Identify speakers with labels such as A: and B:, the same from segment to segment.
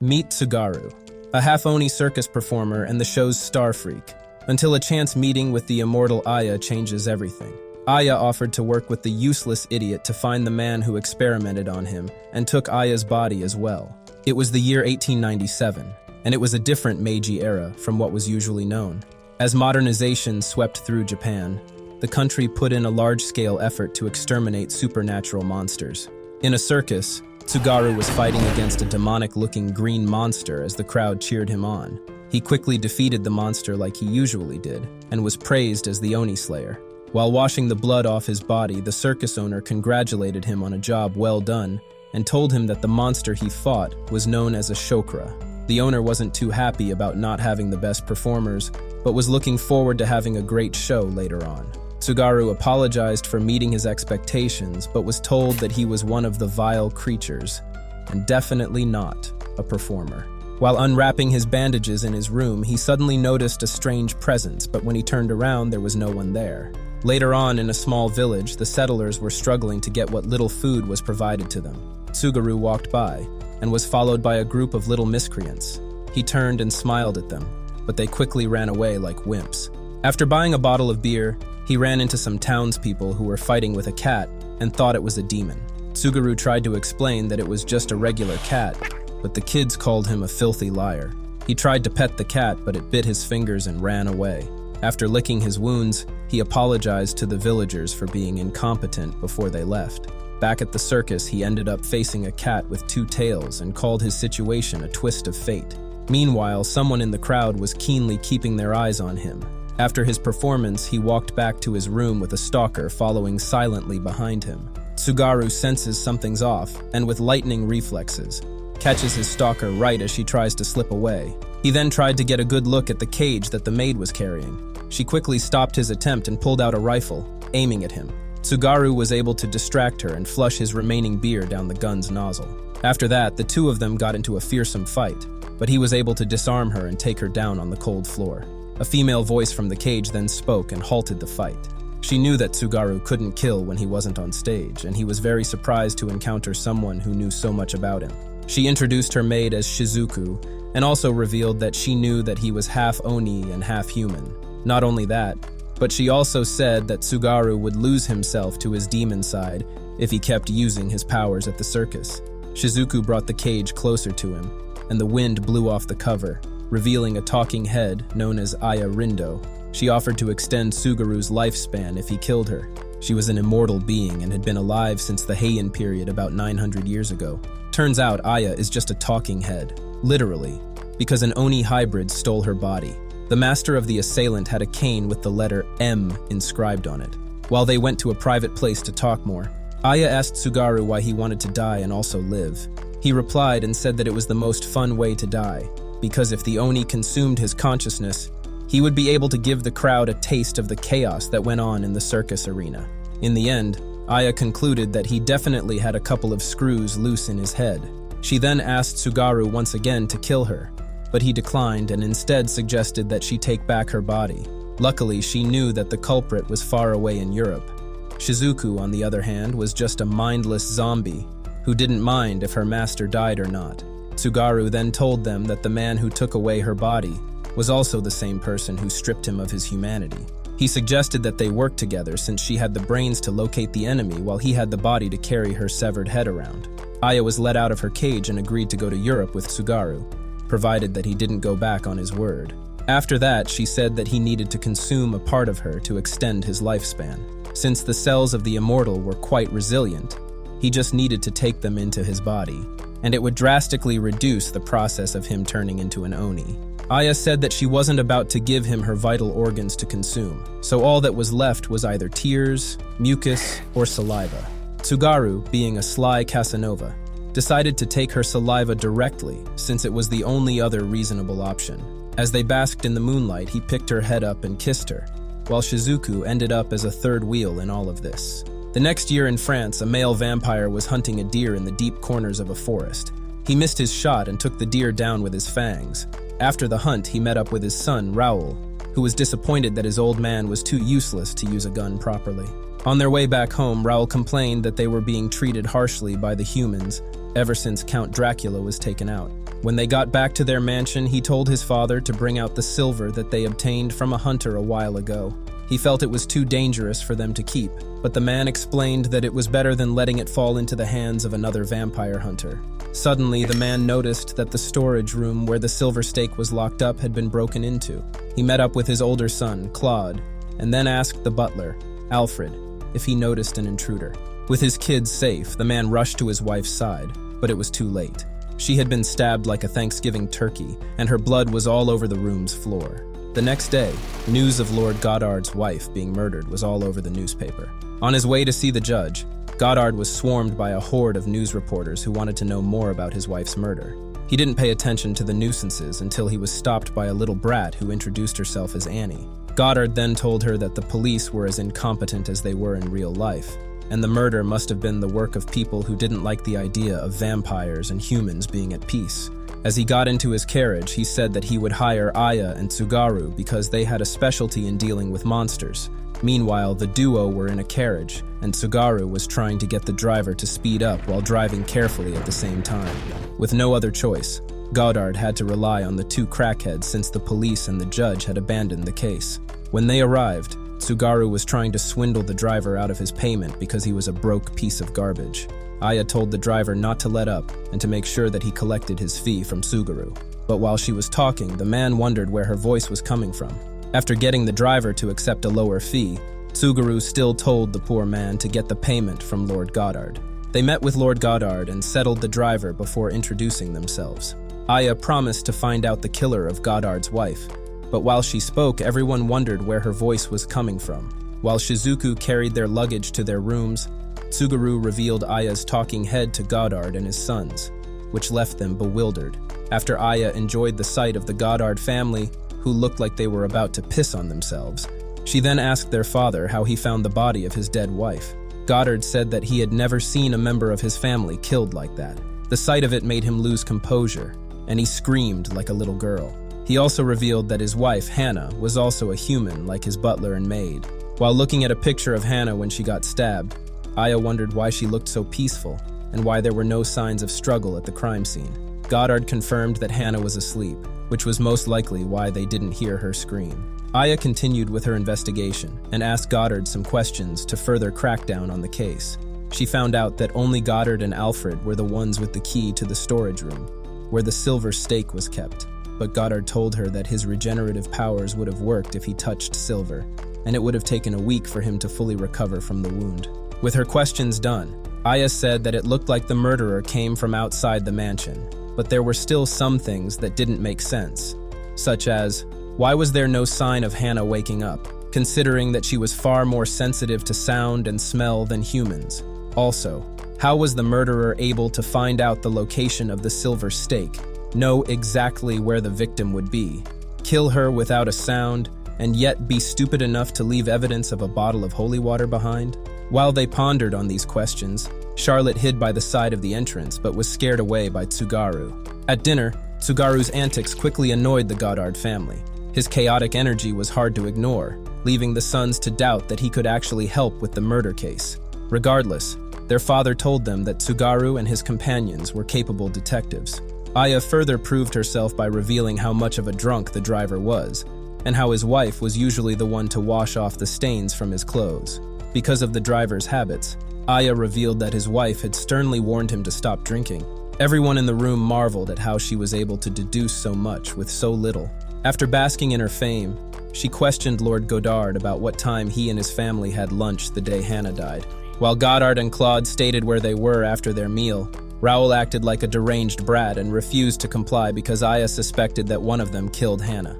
A: Meet Tsugaru, a half-oni circus performer and the show's star freak, until a chance meeting with the immortal Aya changes everything. Aya offered to work with the useless idiot to find the man who experimented on him and took Aya's body as well. It was the year 1897, and it was a different Meiji era from what was usually known. As modernization swept through Japan, the country put in a large-scale effort to exterminate supernatural monsters. In a circus, Tsugaru was fighting against a demonic-looking green monster as the crowd cheered him on. He quickly defeated the monster like he usually did, and was praised as the Oni Slayer. While washing the blood off his body, the circus owner congratulated him on a job well done and told him that the monster he fought was known as a chokra. The owner wasn't too happy about not having the best performers, but was looking forward to having a great show later on. Tsugaru apologized for meeting his expectations, but was told that he was one of the vile creatures, and definitely not a performer. While unwrapping his bandages in his room, he suddenly noticed a strange presence, but when he turned around, there was no one there. Later on, in a small village, the settlers were struggling to get what little food was provided to them. Tsugaru walked by, and was followed by a group of little miscreants. He turned and smiled at them, but they quickly ran away like wimps. After buying a bottle of beer, he ran into some townspeople who were fighting with a cat and thought it was a demon. Tsugaru tried to explain that it was just a regular cat, but the kids called him a filthy liar. He tried to pet the cat, but it bit his fingers and ran away. After licking his wounds, he apologized to the villagers for being incompetent before they left. Back at the circus, he ended up facing a cat with two tails and called his situation a twist of fate. Meanwhile, someone in the crowd was keenly keeping their eyes on him. After his performance, he walked back to his room with a stalker following silently behind him. Tsugaru senses something's off, and with lightning reflexes, catches his stalker right as she tries to slip away. He then tried to get a good look at the cage that the maid was carrying. She quickly stopped his attempt and pulled out a rifle, aiming at him. Tsugaru was able to distract her and flush his remaining beer down the gun's nozzle. After that, the two of them got into a fearsome fight, but he was able to disarm her and take her down on the cold floor. A female voice from the cage then spoke and halted the fight. She knew that Tsugaru couldn't kill when he wasn't on stage, and he was very surprised to encounter someone who knew so much about him. She introduced her maid as Shizuku, and also revealed that she knew that he was half Oni and half human. Not only that, but she also said that Tsugaru would lose himself to his demon side if he kept using his powers at the circus. Shizuku brought the cage closer to him, and the wind blew off the cover, revealing a talking head known as Aya Rindo. She offered to extend Tsugaru's lifespan if he killed her. She was an immortal being and had been alive since the Heian period about 900 years ago. Turns out Aya is just a talking head, literally, because an Oni hybrid stole her body. The master of the assailant had a cane with the letter M inscribed on it. While they went to a private place to talk more, Aya asked Tsugaru why he wanted to die and also live. He replied and said that it was the most fun way to die, because if the Oni consumed his consciousness, he would be able to give the crowd a taste of the chaos that went on in the circus arena. In the end, Aya concluded that he definitely had a couple of screws loose in his head. She then asked Tsugaru once again to kill her, but he declined and instead suggested that she take back her body. Luckily, she knew that the culprit was far away in Europe. Shizuku, on the other hand, was just a mindless zombie who didn't mind if her master died or not. Tsugaru then told them that the man who took away her body was also the same person who stripped him of his humanity. He suggested that they work together since she had the brains to locate the enemy while he had the body to carry her severed head around. Aya was let out of her cage and agreed to go to Europe with Tsugaru, provided that he didn't go back on his word. After that, she said that he needed to consume a part of her to extend his lifespan. Since the cells of the immortal were quite resilient, he just needed to take them into his body, and it would drastically reduce the process of him turning into an Oni. Aya said that she wasn't about to give him her vital organs to consume, so all that was left was either tears, mucus, or saliva. Tsugaru, being a sly Casanova, decided to take her saliva directly since it was the only other reasonable option. As they basked in the moonlight, he picked her head up and kissed her, while Shizuku ended up as a third wheel in all of this. The next year in France, a male vampire was hunting a deer in the deep corners of a forest. He missed his shot and took the deer down with his fangs. After the hunt, he met up with his son, Raoul, who was disappointed that his old man was too useless to use a gun properly. On their way back home, Raoul complained that they were being treated harshly by the humans ever since Count Dracula was taken out. When they got back to their mansion, he told his father to bring out the silver that they obtained from a hunter a while ago. He felt it was too dangerous for them to keep, but the man explained that it was better than letting it fall into the hands of another vampire hunter. Suddenly, the man noticed that the storage room where the silver stake was locked up had been broken into. He met up with his older son, Claude, and then asked the butler, Alfred, if he noticed an intruder. With his kids safe, the man rushed to his wife's side, but it was too late. She had been stabbed like a Thanksgiving turkey, and her blood was all over the room's floor. The next day, news of Lord Goddard's wife being murdered was all over the newspaper. On his way to see the judge, Goddard was swarmed by a horde of news reporters who wanted to know more about his wife's murder. He didn't pay attention to the nuisances until he was stopped by a little brat who introduced herself as Annie. Goddard then told her that the police were as incompetent as they were in real life, and the murder must have been the work of people who didn't like the idea of vampires and humans being at peace. As he got into his carriage, he said that he would hire Aya and Tsugaru because they had a specialty in dealing with monsters. Meanwhile, the duo were in a carriage, and Tsugaru was trying to get the driver to speed up while driving carefully at the same time. With no other choice, Goddard had to rely on the two crackheads since the police and the judge had abandoned the case. When they arrived, Tsugaru was trying to swindle the driver out of his payment because he was a broke piece of garbage. Aya told the driver not to let up and to make sure that he collected his fee from Tsugaru. But while she was talking, the man wondered where her voice was coming from. After getting the driver to accept a lower fee, Tsugaru still told the poor man to get the payment from Lord Goddard. They met with Lord Goddard and settled the driver before introducing themselves. Aya promised to find out the killer of Goddard's wife, but while she spoke, everyone wondered where her voice was coming from. While Shizuku carried their luggage to their rooms, Tsugaru revealed Aya's talking head to Goddard and his sons, which left them bewildered. After Aya enjoyed the sight of the Goddard family, who looked like they were about to piss on themselves, she then asked their father how he found the body of his dead wife. Goddard said that he had never seen a member of his family killed like that. The sight of it made him lose composure, and he screamed like a little girl. He also revealed that his wife, Hannah, was also a human like his butler and maid. While looking at a picture of Hannah when she got stabbed, Aya wondered why she looked so peaceful and why there were no signs of struggle at the crime scene. Goddard confirmed that Hannah was asleep, which was most likely why they didn't hear her scream. Aya continued with her investigation and asked Goddard some questions to further crack down on the case. She found out that only Goddard and Alfred were the ones with the key to the storage room, where the silver stake was kept. But Goddard told her that his regenerative powers would have worked if he touched silver, and it would have taken a week for him to fully recover from the wound. With her questions done, Aya said that it looked like the murderer came from outside the mansion, but there were still some things that didn't make sense, such as, why was there no sign of Hannah waking up, considering that she was far more sensitive to sound and smell than humans? Also, how was the murderer able to find out the location of the silver stake, know exactly where the victim would be, kill her without a sound, and yet be stupid enough to leave evidence of a bottle of holy water behind? While they pondered on these questions, Charlotte hid by the side of the entrance but was scared away by Tsugaru. At dinner, Tsugaru's antics quickly annoyed the Goddard family. His chaotic energy was hard to ignore, leaving the sons to doubt that he could actually help with the murder case. Regardless, their father told them that Tsugaru and his companions were capable detectives. Aya further proved herself by revealing how much of a drunk the driver was, and how his wife was usually the one to wash off the stains from his clothes. Because of the driver's habits, Aya revealed that his wife had sternly warned him to stop drinking. Everyone in the room marveled at how she was able to deduce so much with so little. After basking in her fame, she questioned Lord Goddard about what time he and his family had lunch the day Hannah died. While Goddard and Claude stated where they were after their meal, Raoul acted like a deranged brat and refused to comply because Aya suspected that one of them killed Hannah.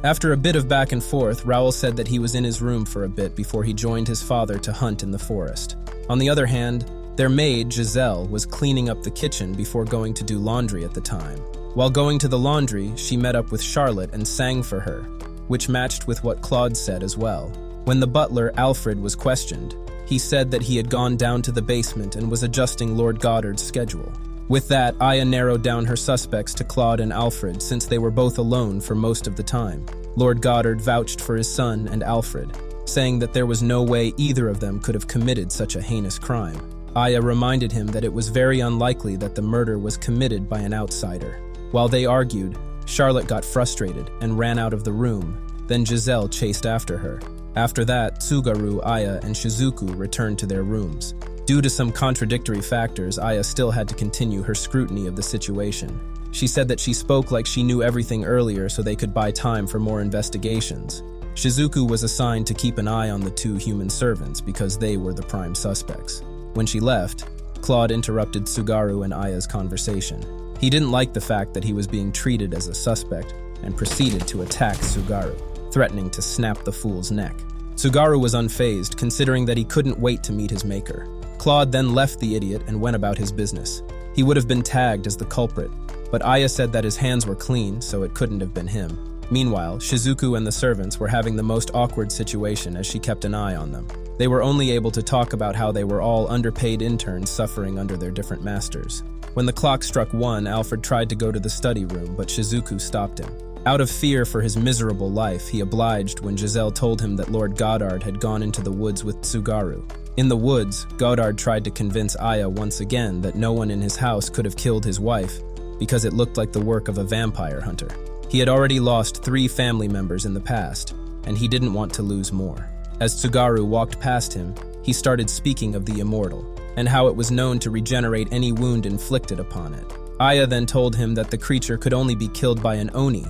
A: After a bit of back and forth, Raoul said that he was in his room for a bit before he joined his father to hunt in the forest. On the other hand, their maid, Giselle, was cleaning up the kitchen before going to do laundry at the time. While going to the laundry, she met up with Charlotte and sang for her, which matched with what Claude said as well. When the butler, Alfred, was questioned, he said that he had gone down to the basement and was adjusting Lord Goddard's schedule. With that, Aya narrowed down her suspects to Claude and Alfred since they were both alone for most of the time. Lord Goddard vouched for his son and Alfred, saying that there was no way either of them could have committed such a heinous crime. Aya reminded him that it was very unlikely that the murder was committed by an outsider. While they argued, Charlotte got frustrated and ran out of the room. Then Giselle chased after her. After that, Tsugaru, Aya, and Shizuku returned to their rooms. Due to some contradictory factors, Aya still had to continue her scrutiny of the situation. She said that she spoke like she knew everything earlier so they could buy time for more investigations. Shizuku was assigned to keep an eye on the two human servants because they were the prime suspects. When she left, Claude interrupted Tsugaru and Aya's conversation. He didn't like the fact that he was being treated as a suspect and proceeded to attack Tsugaru, threatening to snap the fool's neck. Tsugaru was unfazed, considering that he couldn't wait to meet his maker. Claude then left the idiot and went about his business. He would have been tagged as the culprit, but Aya said that his hands were clean, so it couldn't have been him. Meanwhile, Shizuku and the servants were having the most awkward situation as she kept an eye on them. They were only able to talk about how they were all underpaid interns suffering under their different masters. When the clock struck 1, Alfred tried to go to the study room, but Shizuku stopped him. Out of fear for his miserable life, he obliged when Giselle told him that Lord Goddard had gone into the woods with Tsugaru. In the woods, Goddard tried to convince Aya once again that no one in his house could have killed his wife because it looked like the work of a vampire hunter. He had already lost 3 family members in the past, and he didn't want to lose more. As Tsugaru walked past him, he started speaking of the immortal, and how it was known to regenerate any wound inflicted upon it. Aya then told him that the creature could only be killed by an oni,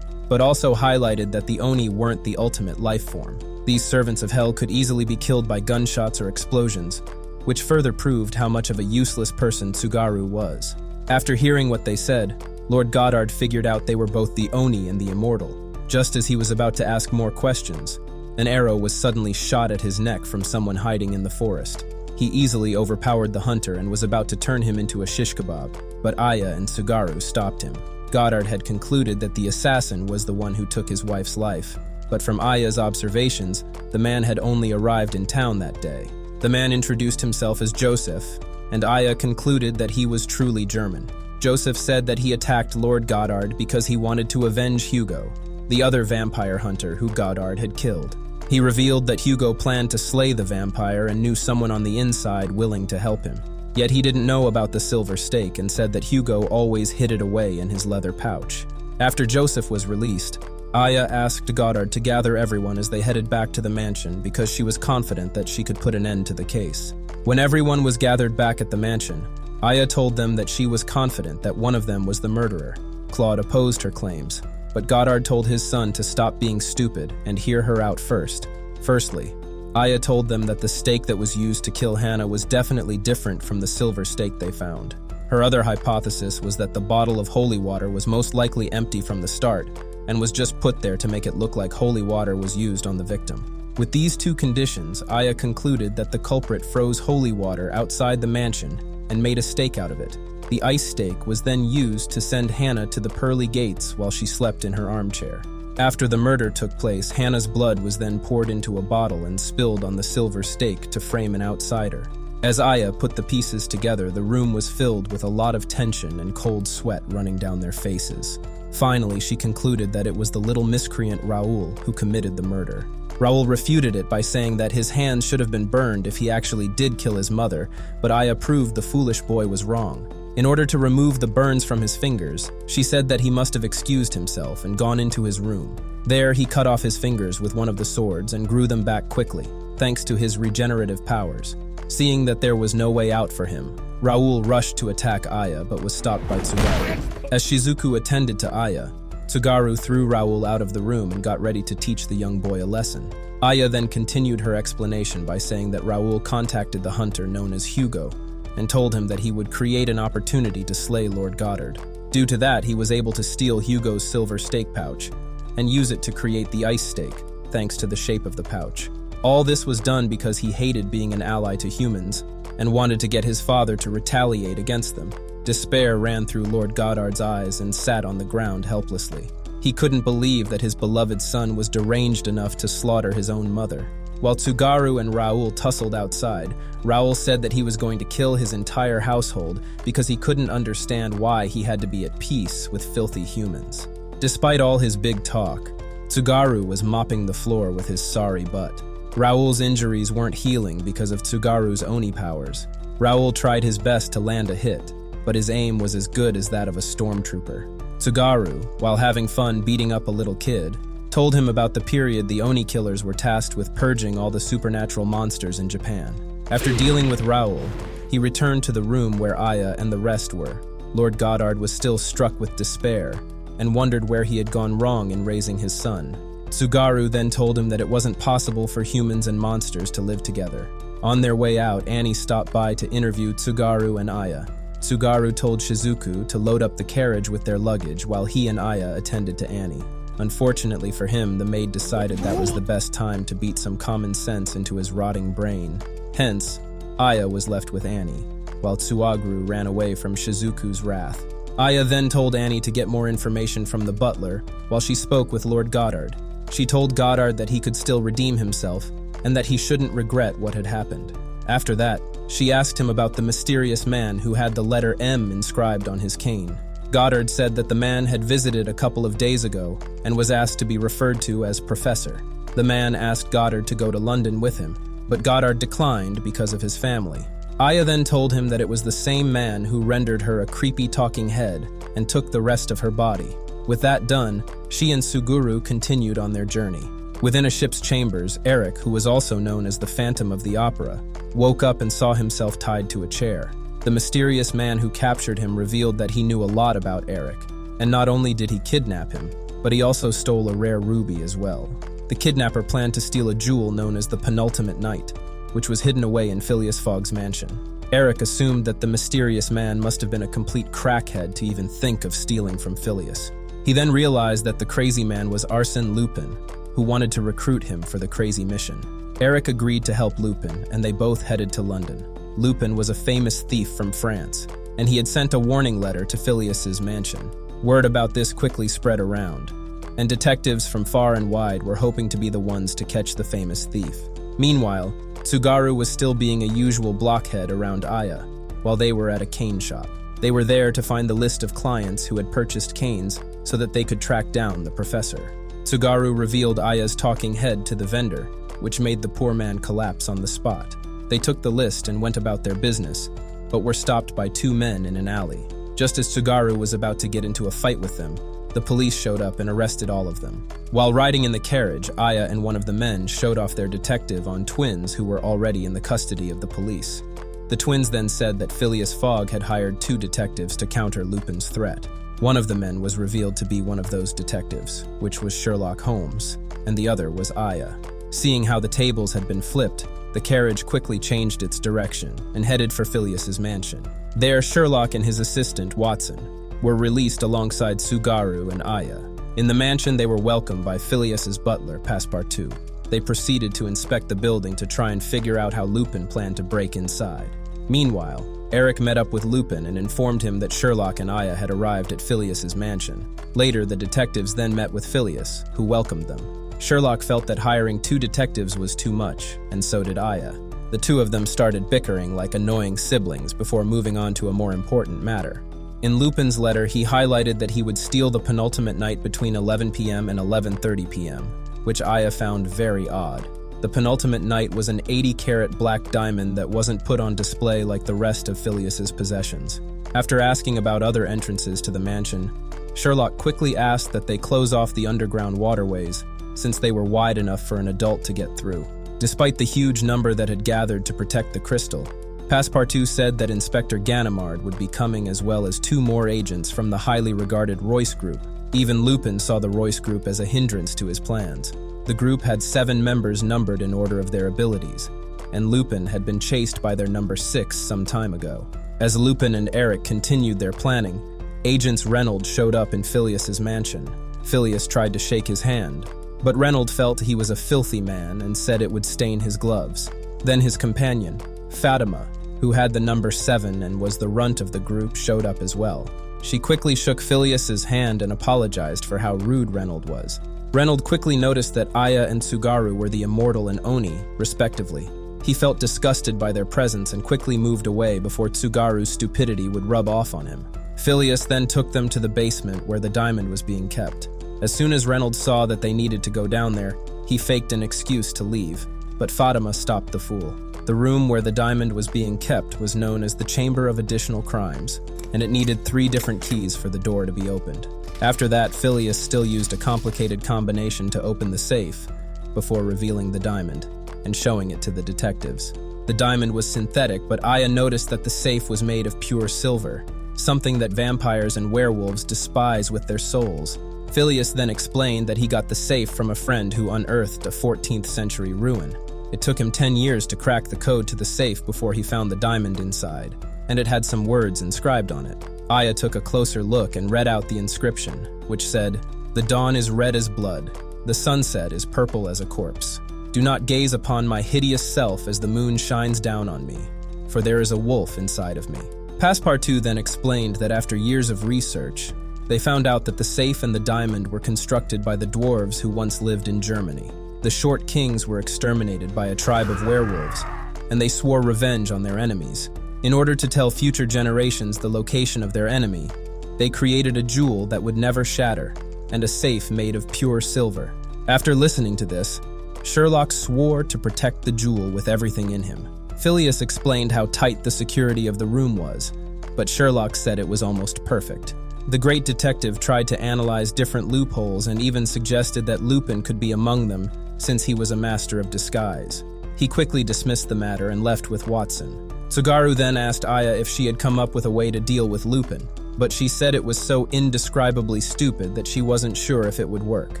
A: but also highlighted that the oni weren't the ultimate life form. These servants of hell could easily be killed by gunshots or explosions, which further proved how much of a useless person Tsugaru was. After hearing what they said, Lord Goddard figured out they were both the oni and the immortal. Just as he was about to ask more questions, an arrow was suddenly shot at his neck from someone hiding in the forest. He easily overpowered the hunter and was about to turn him into a shish kebab, but Aya and Tsugaru stopped him. Goddard had concluded that the assassin was the one who took his wife's life, but from Aya's observations, the man had only arrived in town that day. The man introduced himself as Joseph, and Aya concluded that he was truly German. Joseph said that he attacked Lord Goddard because he wanted to avenge Hugo, the other vampire hunter who Goddard had killed. He revealed that Hugo planned to slay the vampire and knew someone on the inside willing to help him. Yet he didn't know about the silver stake and said that Hugo always hid it away in his leather pouch. After Joseph was released, Aya asked Goddard to gather everyone as they headed back to the mansion because she was confident that she could put an end to the case. When everyone was gathered back at the mansion, Aya told them that she was confident that one of them was the murderer. Claude opposed her claims, but Goddard told his son to stop being stupid and hear her out first. Firstly, Aya told them that the stake that was used to kill Hannah was definitely different from the silver stake they found. Her other hypothesis was that the bottle of holy water was most likely empty from the start and was just put there to make it look like holy water was used on the victim. With these 2 conditions, Aya concluded that the culprit froze holy water outside the mansion and made a stake out of it. The ice stake was then used to send Hannah to the pearly gates while she slept in her armchair. After the murder took place, Hannah's blood was then poured into a bottle and spilled on the silver stake to frame an outsider. As Aya put the pieces together, the room was filled with a lot of tension and cold sweat running down their faces. Finally, she concluded that it was the little miscreant Raoul who committed the murder. Raoul refuted it by saying that his hands should have been burned if he actually did kill his mother, but Aya proved the foolish boy was wrong. In order to remove the burns from his fingers, she said that he must have excused himself and gone into his room. There, he cut off his fingers with one of the swords and grew them back quickly, thanks to his regenerative powers. Seeing that there was no way out for him, Raoul rushed to attack Aya but was stopped by Tsugaru. As Shizuku attended to Aya, Tsugaru threw Raoul out of the room and got ready to teach the young boy a lesson. Aya then continued her explanation by saying that Raoul contacted the hunter known as Hugo and told him that he would create an opportunity to slay Lord Goddard. Due to that, he was able to steal Hugo's silver stake pouch and use it to create the ice stake, thanks to the shape of the pouch. All this was done because he hated being an ally to humans and wanted to get his father to retaliate against them. Despair ran through Lord Goddard's eyes and sat on the ground helplessly. He couldn't believe that his beloved son was deranged enough to slaughter his own mother. While Tsugaru and Raoul tussled outside, Raoul said that he was going to kill his entire household because he couldn't understand why he had to be at peace with filthy humans. Despite all his big talk, Tsugaru was mopping the floor with his sorry butt. Raoul's injuries weren't healing because of Tsugaru's Oni powers. Raoul tried his best to land a hit, but his aim was as good as that of a stormtrooper. Tsugaru, while having fun beating up a little kid, told him about the period the Oni killers were tasked with purging all the supernatural monsters in Japan. After dealing with Raoul, he returned to the room where Aya and the rest were. Lord Goddard was still struck with despair and wondered where he had gone wrong in raising his son. Tsugaru then told him that it wasn't possible for humans and monsters to live together. On their way out, Annie stopped by to interview Tsugaru and Aya. Tsugaru told Shizuku to load up the carriage with their luggage while he and Aya attended to Annie. Unfortunately for him, the maid decided that was the best time to beat some common sense into his rotting brain. Hence, Aya was left with Annie, while Tsugaru ran away from Shizuku's wrath. Aya then told Annie to get more information from the butler while she spoke with Lord Goddard. She told Goddard that he could still redeem himself and that he shouldn't regret what had happened. After that, she asked him about the mysterious man who had the letter M inscribed on his cane. Goddard said that the man had visited a couple of days ago and was asked to be referred to as Professor. The man asked Goddard to go to London with him, but Goddard declined because of his family. Aya then told him that it was the same man who rendered her a creepy talking head and took the rest of her body. With that done, she and Tsugaru continued on their journey. Within a ship's chambers, Eric, who was also known as the Phantom of the Opera, woke up and saw himself tied to a chair. The mysterious man who captured him revealed that he knew a lot about Eric, and not only did he kidnap him, but he also stole a rare ruby as well. The kidnapper planned to steal a jewel known as the Penultimate Night, which was hidden away in Phileas Fogg's mansion. Eric assumed that the mysterious man must have been a complete crackhead to even think of stealing from Phileas. He then realized that the crazy man was Arsène Lupin, who wanted to recruit him for the crazy mission. Eric agreed to help Lupin, and they both headed to London. Lupin was a famous thief from France, and he had sent a warning letter to Phileas's mansion. Word about this quickly spread around, and detectives from far and wide were hoping to be the ones to catch the famous thief. Meanwhile, Tsugaru was still being a usual blockhead around Aya, while they were at a cane shop. They were there to find the list of clients who had purchased canes so that they could track down the professor. Tsugaru revealed Aya's talking head to the vendor, which made the poor man collapse on the spot. They took the list and went about their business, but were stopped by two men in an alley. Just as Tsugaru was about to get into a fight with them, the police showed up and arrested all of them. While riding in the carriage, Aya and one of the men showed off their detective on twins who were already in the custody of the police. The twins then said that Phileas Fogg had hired two detectives to counter Lupin's threat. One of the men was revealed to be one of those detectives, which was Sherlock Holmes, and the other was Aya. Seeing how the tables had been flipped, the carriage quickly changed its direction and headed for Phileas's mansion. There, Sherlock and his assistant, Watson, were released alongside Tsugaru and Aya. In the mansion, they were welcomed by Phileas's butler, Passepartout. They proceeded to inspect the building to try and figure out how Lupin planned to break inside. Meanwhile, Eric met up with Lupin and informed him that Sherlock and Aya had arrived at Phileas's mansion. Later, the detectives then met with Phileas, who welcomed them. Sherlock felt that hiring two detectives was too much, and so did Aya. The two of them started bickering like annoying siblings before moving on to a more important matter. In Lupin's letter, he highlighted that he would steal the penultimate night between 11 p.m. and 11:30 p.m., which Aya found very odd. The penultimate night was an 80-carat black diamond that wasn't put on display like the rest of Phileas's possessions. After asking about other entrances to the mansion, Sherlock quickly asked that they close off the underground waterways, since they were wide enough for an adult to get through. Despite the huge number that had gathered to protect the crystal, Passepartout said that Inspector Ganimard would be coming, as well as two more agents from the highly regarded Royce Group. Even Lupin saw the Royce Group as a hindrance to his plans. The group had 7 members numbered in order of their abilities, and Lupin had been chased by their number 6 some time ago. As Lupin and Eric continued their planning, Agents Reynolds showed up in Phileas's mansion. Phileas tried to shake his hand, but Reynolds felt he was a filthy man and said it would stain his gloves. Then his companion, Fatima, who had the number 7 and was the runt of the group, showed up as well. She quickly shook Phileas's hand and apologized for how rude Reynolds was. Reynolds quickly noticed that Aya and Tsugaru were the immortal and Oni, respectively. He felt disgusted by their presence and quickly moved away before Tsugaru's stupidity would rub off on him. Phileas then took them to the basement where the diamond was being kept. As soon as Reynolds saw that they needed to go down there, he faked an excuse to leave, but Fatima stopped the fool. The room where the diamond was being kept was known as the Chamber of Additional Crimes, and it needed 3 different keys for the door to be opened. After that, Phileas still used a complicated combination to open the safe before revealing the diamond and showing it to the detectives. The diamond was synthetic, but Aya noticed that the safe was made of pure silver, something that vampires and werewolves despise with their souls. Phileas then explained that he got the safe from a friend who unearthed a 14th century ruin. It took him 10 years to crack the code to the safe before he found the diamond inside, and it had some words inscribed on it. Aya took a closer look and read out the inscription, which said, "The dawn is red as blood. The sunset is purple as a corpse. Do not gaze upon my hideous self as the moon shines down on me, for there is a wolf inside of me." Passepartout then explained that after years of research, they found out that the safe and the diamond were constructed by the dwarves who once lived in Germany. The Short Kings were exterminated by a tribe of werewolves, and they swore revenge on their enemies. In order to tell future generations the location of their enemy, they created a jewel that would never shatter, and a safe made of pure silver. After listening to this, Sherlock swore to protect the jewel with everything in him. Phileas explained how tight the security of the room was, but Sherlock said it was almost perfect. The great detective tried to analyze different loopholes and even suggested that Lupin could be among them since he was a master of disguise. He quickly dismissed the matter and left with Watson. Tsugaru then asked Aya if she had come up with a way to deal with Lupin, but she said it was so indescribably stupid that she wasn't sure if it would work.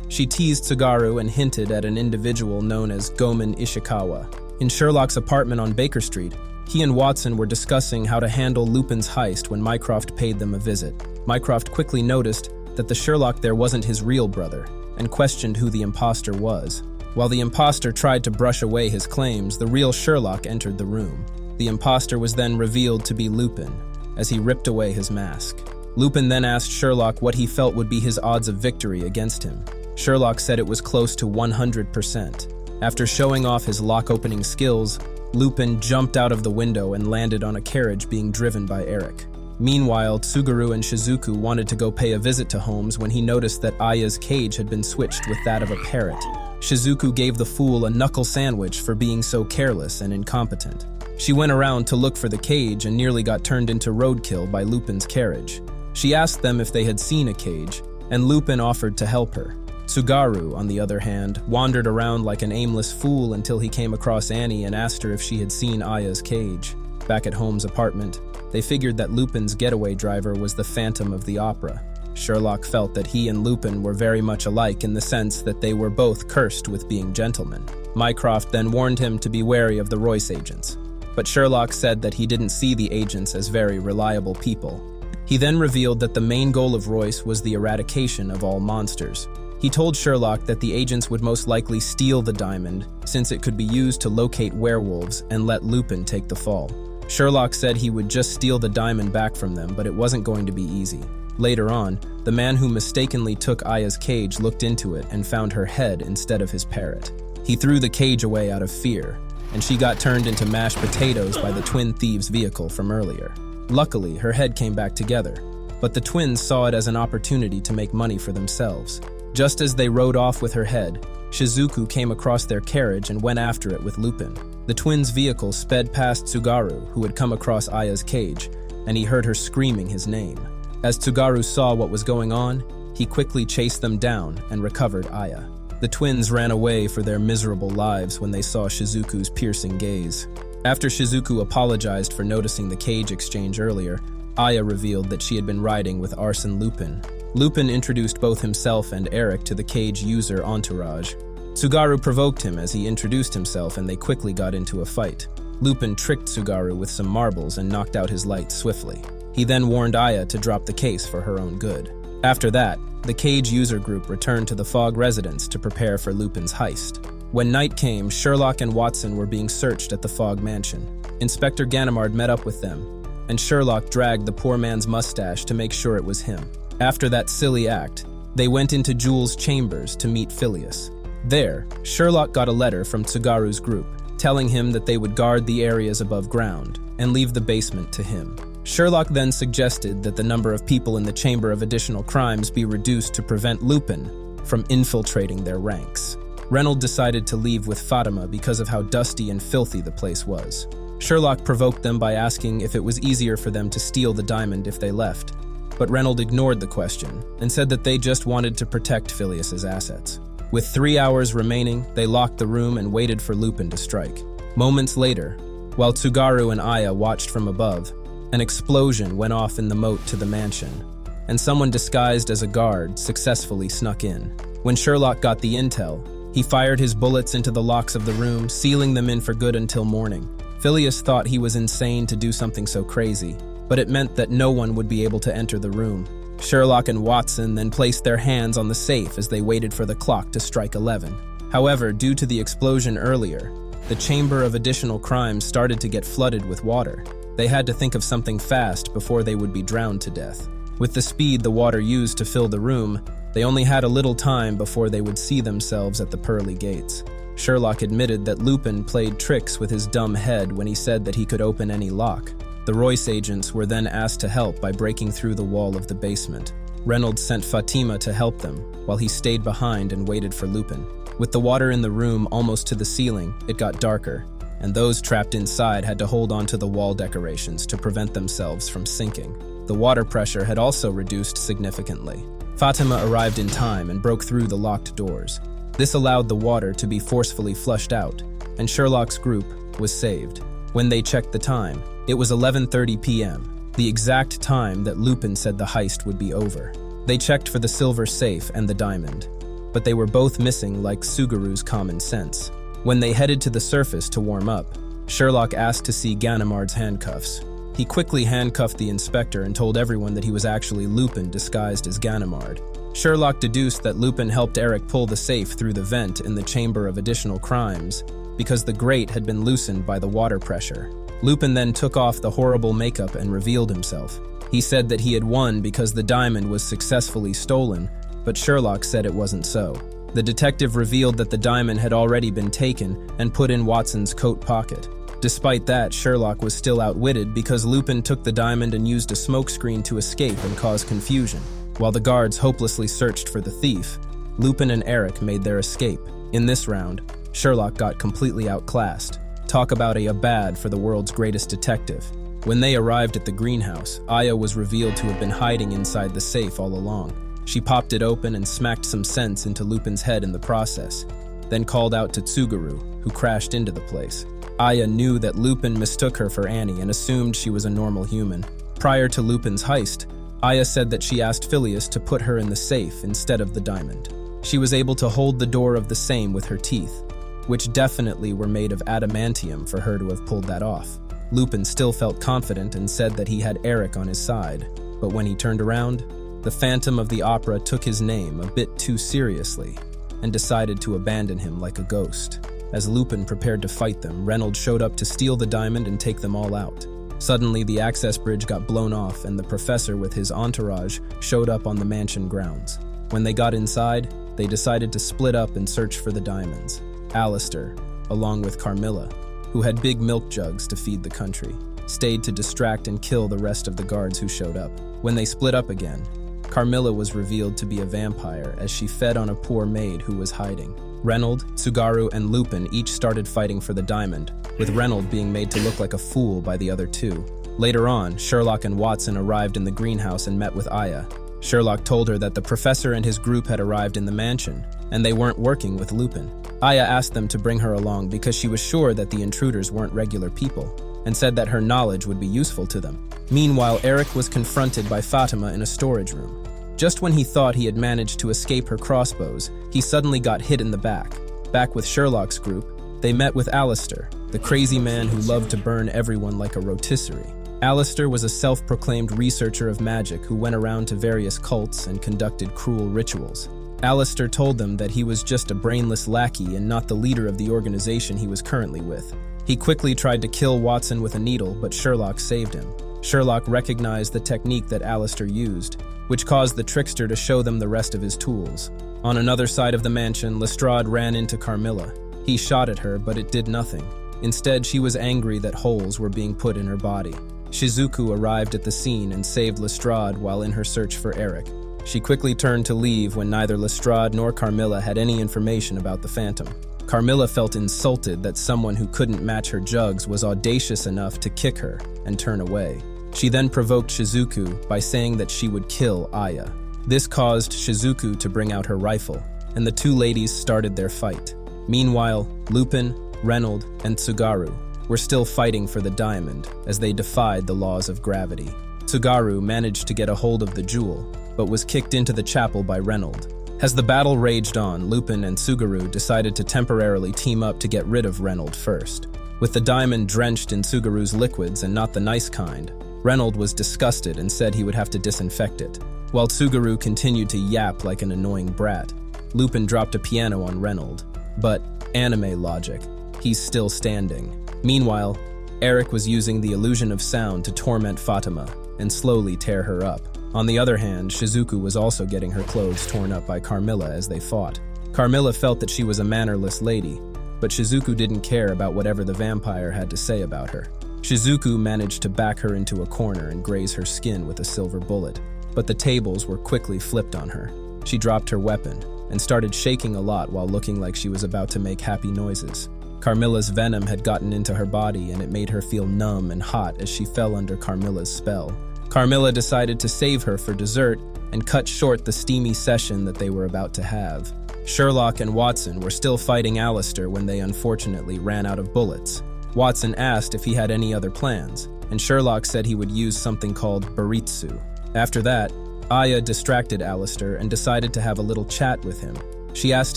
A: She teased Tsugaru and hinted at an individual known as Gomen Ishikawa. In Sherlock's apartment on Baker Street, he and Watson were discussing how to handle Lupin's heist when Mycroft paid them a visit. Mycroft quickly noticed that the Sherlock there wasn't his real brother, and questioned who the imposter was. While the imposter tried to brush away his claims, the real Sherlock entered the room. The imposter was then revealed to be Lupin, as he ripped away his mask. Lupin then asked Sherlock what he felt would be his odds of victory against him. Sherlock said it was close to 100%. After showing off his lock-opening skills, Lupin jumped out of the window and landed on a carriage being driven by Eric. Meanwhile, Tsugaru and Shizuku wanted to go pay a visit to Holmes when he noticed that Aya's cage had been switched with that of a parrot. Shizuku gave the fool a knuckle sandwich for being so careless and incompetent. She went around to look for the cage and nearly got turned into roadkill by Lupin's carriage. She asked them if they had seen a cage, and Lupin offered to help her. Tsugaru, on the other hand, wandered around like an aimless fool until he came across Annie and asked her if she had seen Aya's cage. Back at Holmes' apartment, they figured that Lupin's getaway driver was the Phantom of the Opera. Sherlock felt that he and Lupin were very much alike in the sense that they were both cursed with being gentlemen. Mycroft then warned him to be wary of the Royce agents, but Sherlock said that he didn't see the agents as very reliable people. He then revealed that the main goal of Royce was the eradication of all monsters. He told Sherlock that the agents would most likely steal the diamond since it could be used to locate werewolves and let Lupin take the fall. Sherlock said he would just steal the diamond back from them, but it wasn't going to be easy. Later on, the man who mistakenly took Aya's cage looked into it and found her head instead of his parrot. He threw the cage away out of fear, and she got turned into mashed potatoes by the twin thieves' vehicle from earlier. Luckily, her head came back together, but the twins saw it as an opportunity to make money for themselves. Just as they rode off with her head, Shizuku came across their carriage and went after it with Lupin. The twins' vehicle sped past Tsugaru, who had come across Aya's cage, and he heard her screaming his name. As Tsugaru saw what was going on, he quickly chased them down and recovered Aya. The twins ran away for their miserable lives when they saw Shizuku's piercing gaze. After Shizuku apologized for noticing the cage exchange earlier, Aya revealed that she had been riding with Arsène Lupin. Lupin introduced both himself and Eric to the cage user entourage. Tsugaru provoked him as he introduced himself, and they quickly got into a fight. Lupin tricked Tsugaru with some marbles and knocked out his light swiftly. He then warned Aya to drop the case for her own good. After that, the cage user group returned to the Fogg residence to prepare for Lupin's heist. When night came, Sherlock and Watson were being searched at the Fogg mansion. Inspector Ganimard met up with them, and Sherlock dragged the poor man's mustache to make sure it was him. After that silly act, they went into Jules' chambers to meet Phileas. There, Sherlock got a letter from Tsugaru's group, telling him that they would guard the areas above ground and leave the basement to him. Sherlock then suggested that the number of people in the Chamber of Additional Crimes be reduced to prevent Lupin from infiltrating their ranks. Reynolds decided to leave with Fatima because of how dusty and filthy the place was. Sherlock provoked them by asking if it was easier for them to steal the diamond if they left. but Reynolds ignored the question and said that they just wanted to protect Phileas's assets. With 3 hours remaining, they locked the room and waited for Lupin to strike. Moments later, while Tsugaru and Aya watched from above, an explosion went off in the moat to the mansion, and someone disguised as a guard successfully snuck in. When Sherlock got the intel, he fired his bullets into the locks of the room, sealing them in for good until morning. Phileas thought he was insane to do something so crazy, but it meant that no one would be able to enter the room. Sherlock and Watson then placed their hands on the safe as they waited for the clock to strike 11. However, due to the explosion earlier, the chamber of additional crimes started to get flooded with water. They had to think of something fast before they would be drowned to death. With the speed the water used to fill the room, they only had a little time before they would see themselves at the pearly gates. Sherlock admitted that Lupin played tricks with his dumb head when he said that he could open any lock. The Royce agents were then asked to help by breaking through the wall of the basement. Reynolds sent Fatima to help them, while he stayed behind and waited for Lupin. With the water in the room almost to the ceiling, it got darker, and those trapped inside had to hold onto the wall decorations to prevent themselves from sinking. The water pressure had also reduced significantly. Fatima arrived in time and broke through the locked doors. This allowed the water to be forcefully flushed out, and Sherlock's group was saved. When they checked the time, it was 11:30 p.m., the exact time that Lupin said the heist would be over. They checked for the silver safe and the diamond, but they were both missing like Tsugaru's common sense. When they headed to the surface to warm up, Sherlock asked to see Ganimard's handcuffs. He quickly handcuffed the inspector and told everyone that he was actually Lupin disguised as Ganimard. Sherlock deduced that Lupin helped Eric pull the safe through the vent in the chamber of additional crimes because the grate had been loosened by the water pressure. Lupin then took off the horrible makeup and revealed himself. He said that he had won because the diamond was successfully stolen, but Sherlock said it wasn't so. The detective revealed that the diamond had already been taken and put in Watson's coat pocket. Despite that, Sherlock was still outwitted because Lupin took the diamond and used a smokescreen to escape and cause confusion. While the guards hopelessly searched for the thief, Lupin and Eric made their escape. In this round, Sherlock got completely outclassed. Talk about a bad for the world's greatest detective. When they arrived at the greenhouse, Aya was revealed to have been hiding inside the safe all along. She popped it open and smacked some sense into Lupin's head in the process, then called out to Tsugaru, who crashed into the place. Aya knew that Lupin mistook her for Annie and assumed she was a normal human. Prior to Lupin's heist, Aya said that she asked Phileas to put her in the safe instead of the diamond. She was able to hold the door of the same with her teeth, which definitely were made of adamantium for her to have pulled that off. Lupin still felt confident and said that he had Eric on his side, but when he turned around, the Phantom of the Opera took his name a bit too seriously and decided to abandon him like a ghost. As Lupin prepared to fight them, Reynolds showed up to steal the diamond and take them all out. Suddenly, the access bridge got blown off and the professor with his entourage showed up on the mansion grounds. When they got inside, they decided to split up and search for the diamonds. Alistair, along with Carmilla, who had big milk jugs to feed the country, stayed to distract and kill the rest of the guards who showed up. When they split up again, Carmilla was revealed to be a vampire as she fed on a poor maid who was hiding. Reynolds, Tsugaru, and Lupin each started fighting for the diamond, with Reynolds being made to look like a fool by the other two. Later on, Sherlock and Watson arrived in the greenhouse and met with Aya. Sherlock told her that the professor and his group had arrived in the mansion, and they weren't working with Lupin. Aya asked them to bring her along because she was sure that the intruders weren't regular people, and said that her knowledge would be useful to them. Meanwhile, Eric was confronted by Fatima in a storage room. Just when he thought he had managed to escape her crossbows, he suddenly got hit in the back. Back with Sherlock's group, they met with Alistair, the crazy man who loved to burn everyone like a rotisserie. Alistair was a self-proclaimed researcher of magic who went around to various cults and conducted cruel rituals. Alistair told them that he was just a brainless lackey and not the leader of the organization he was currently with. He quickly tried to kill Watson with a needle, but Sherlock saved him. Sherlock recognized the technique that Alistair used, which caused the trickster to show them the rest of his tools. On another side of the mansion, Lestrade ran into Carmilla. He shot at her, but it did nothing. Instead, she was angry that holes were being put in her body. Shizuku arrived at the scene and saved Lestrade while in her search for Eric. She quickly turned to leave when neither Lestrade nor Carmilla had any information about the Phantom. Carmilla felt insulted that someone who couldn't match her jugs was audacious enough to kick her and turn away. She then provoked Shizuku by saying that she would kill Aya. This caused Shizuku to bring out her rifle, and the two ladies started their fight. Meanwhile, Lupin, Reynold, and Tsugaru were still fighting for the diamond as they defied the laws of gravity. Tsugaru managed to get a hold of the jewel, but was kicked into the chapel by Reynold. As the battle raged on, Lupin and Tsugaru decided to temporarily team up to get rid of Reynold first. With the diamond drenched in Tsugaru's liquids and not the nice kind, Reynold was disgusted and said he would have to disinfect it. While Tsugaru continued to yap like an annoying brat, Lupin dropped a piano on Reynold. But, anime logic, he's still standing. Meanwhile, Eric was using the illusion of sound to torment Fatima and slowly tear her up. On the other hand, Shizuku was also getting her clothes torn up by Carmilla as they fought. Carmilla felt that she was a mannerless lady, but Shizuku didn't care about whatever the vampire had to say about her. Shizuku managed to back her into a corner and graze her skin with a silver bullet, but the tables were quickly flipped on her. She dropped her weapon and started shaking a lot while looking like she was about to make happy noises. Carmilla's venom had gotten into her body and it made her feel numb and hot as she fell under Carmilla's spell. Carmilla decided to save her for dessert and cut short the steamy session that they were about to have. Sherlock and Watson were still fighting Alistair when they unfortunately ran out of bullets. Watson asked if he had any other plans, and Sherlock said he would use something called Baritsu. After that, Aya distracted Alistair and decided to have a little chat with him. She asked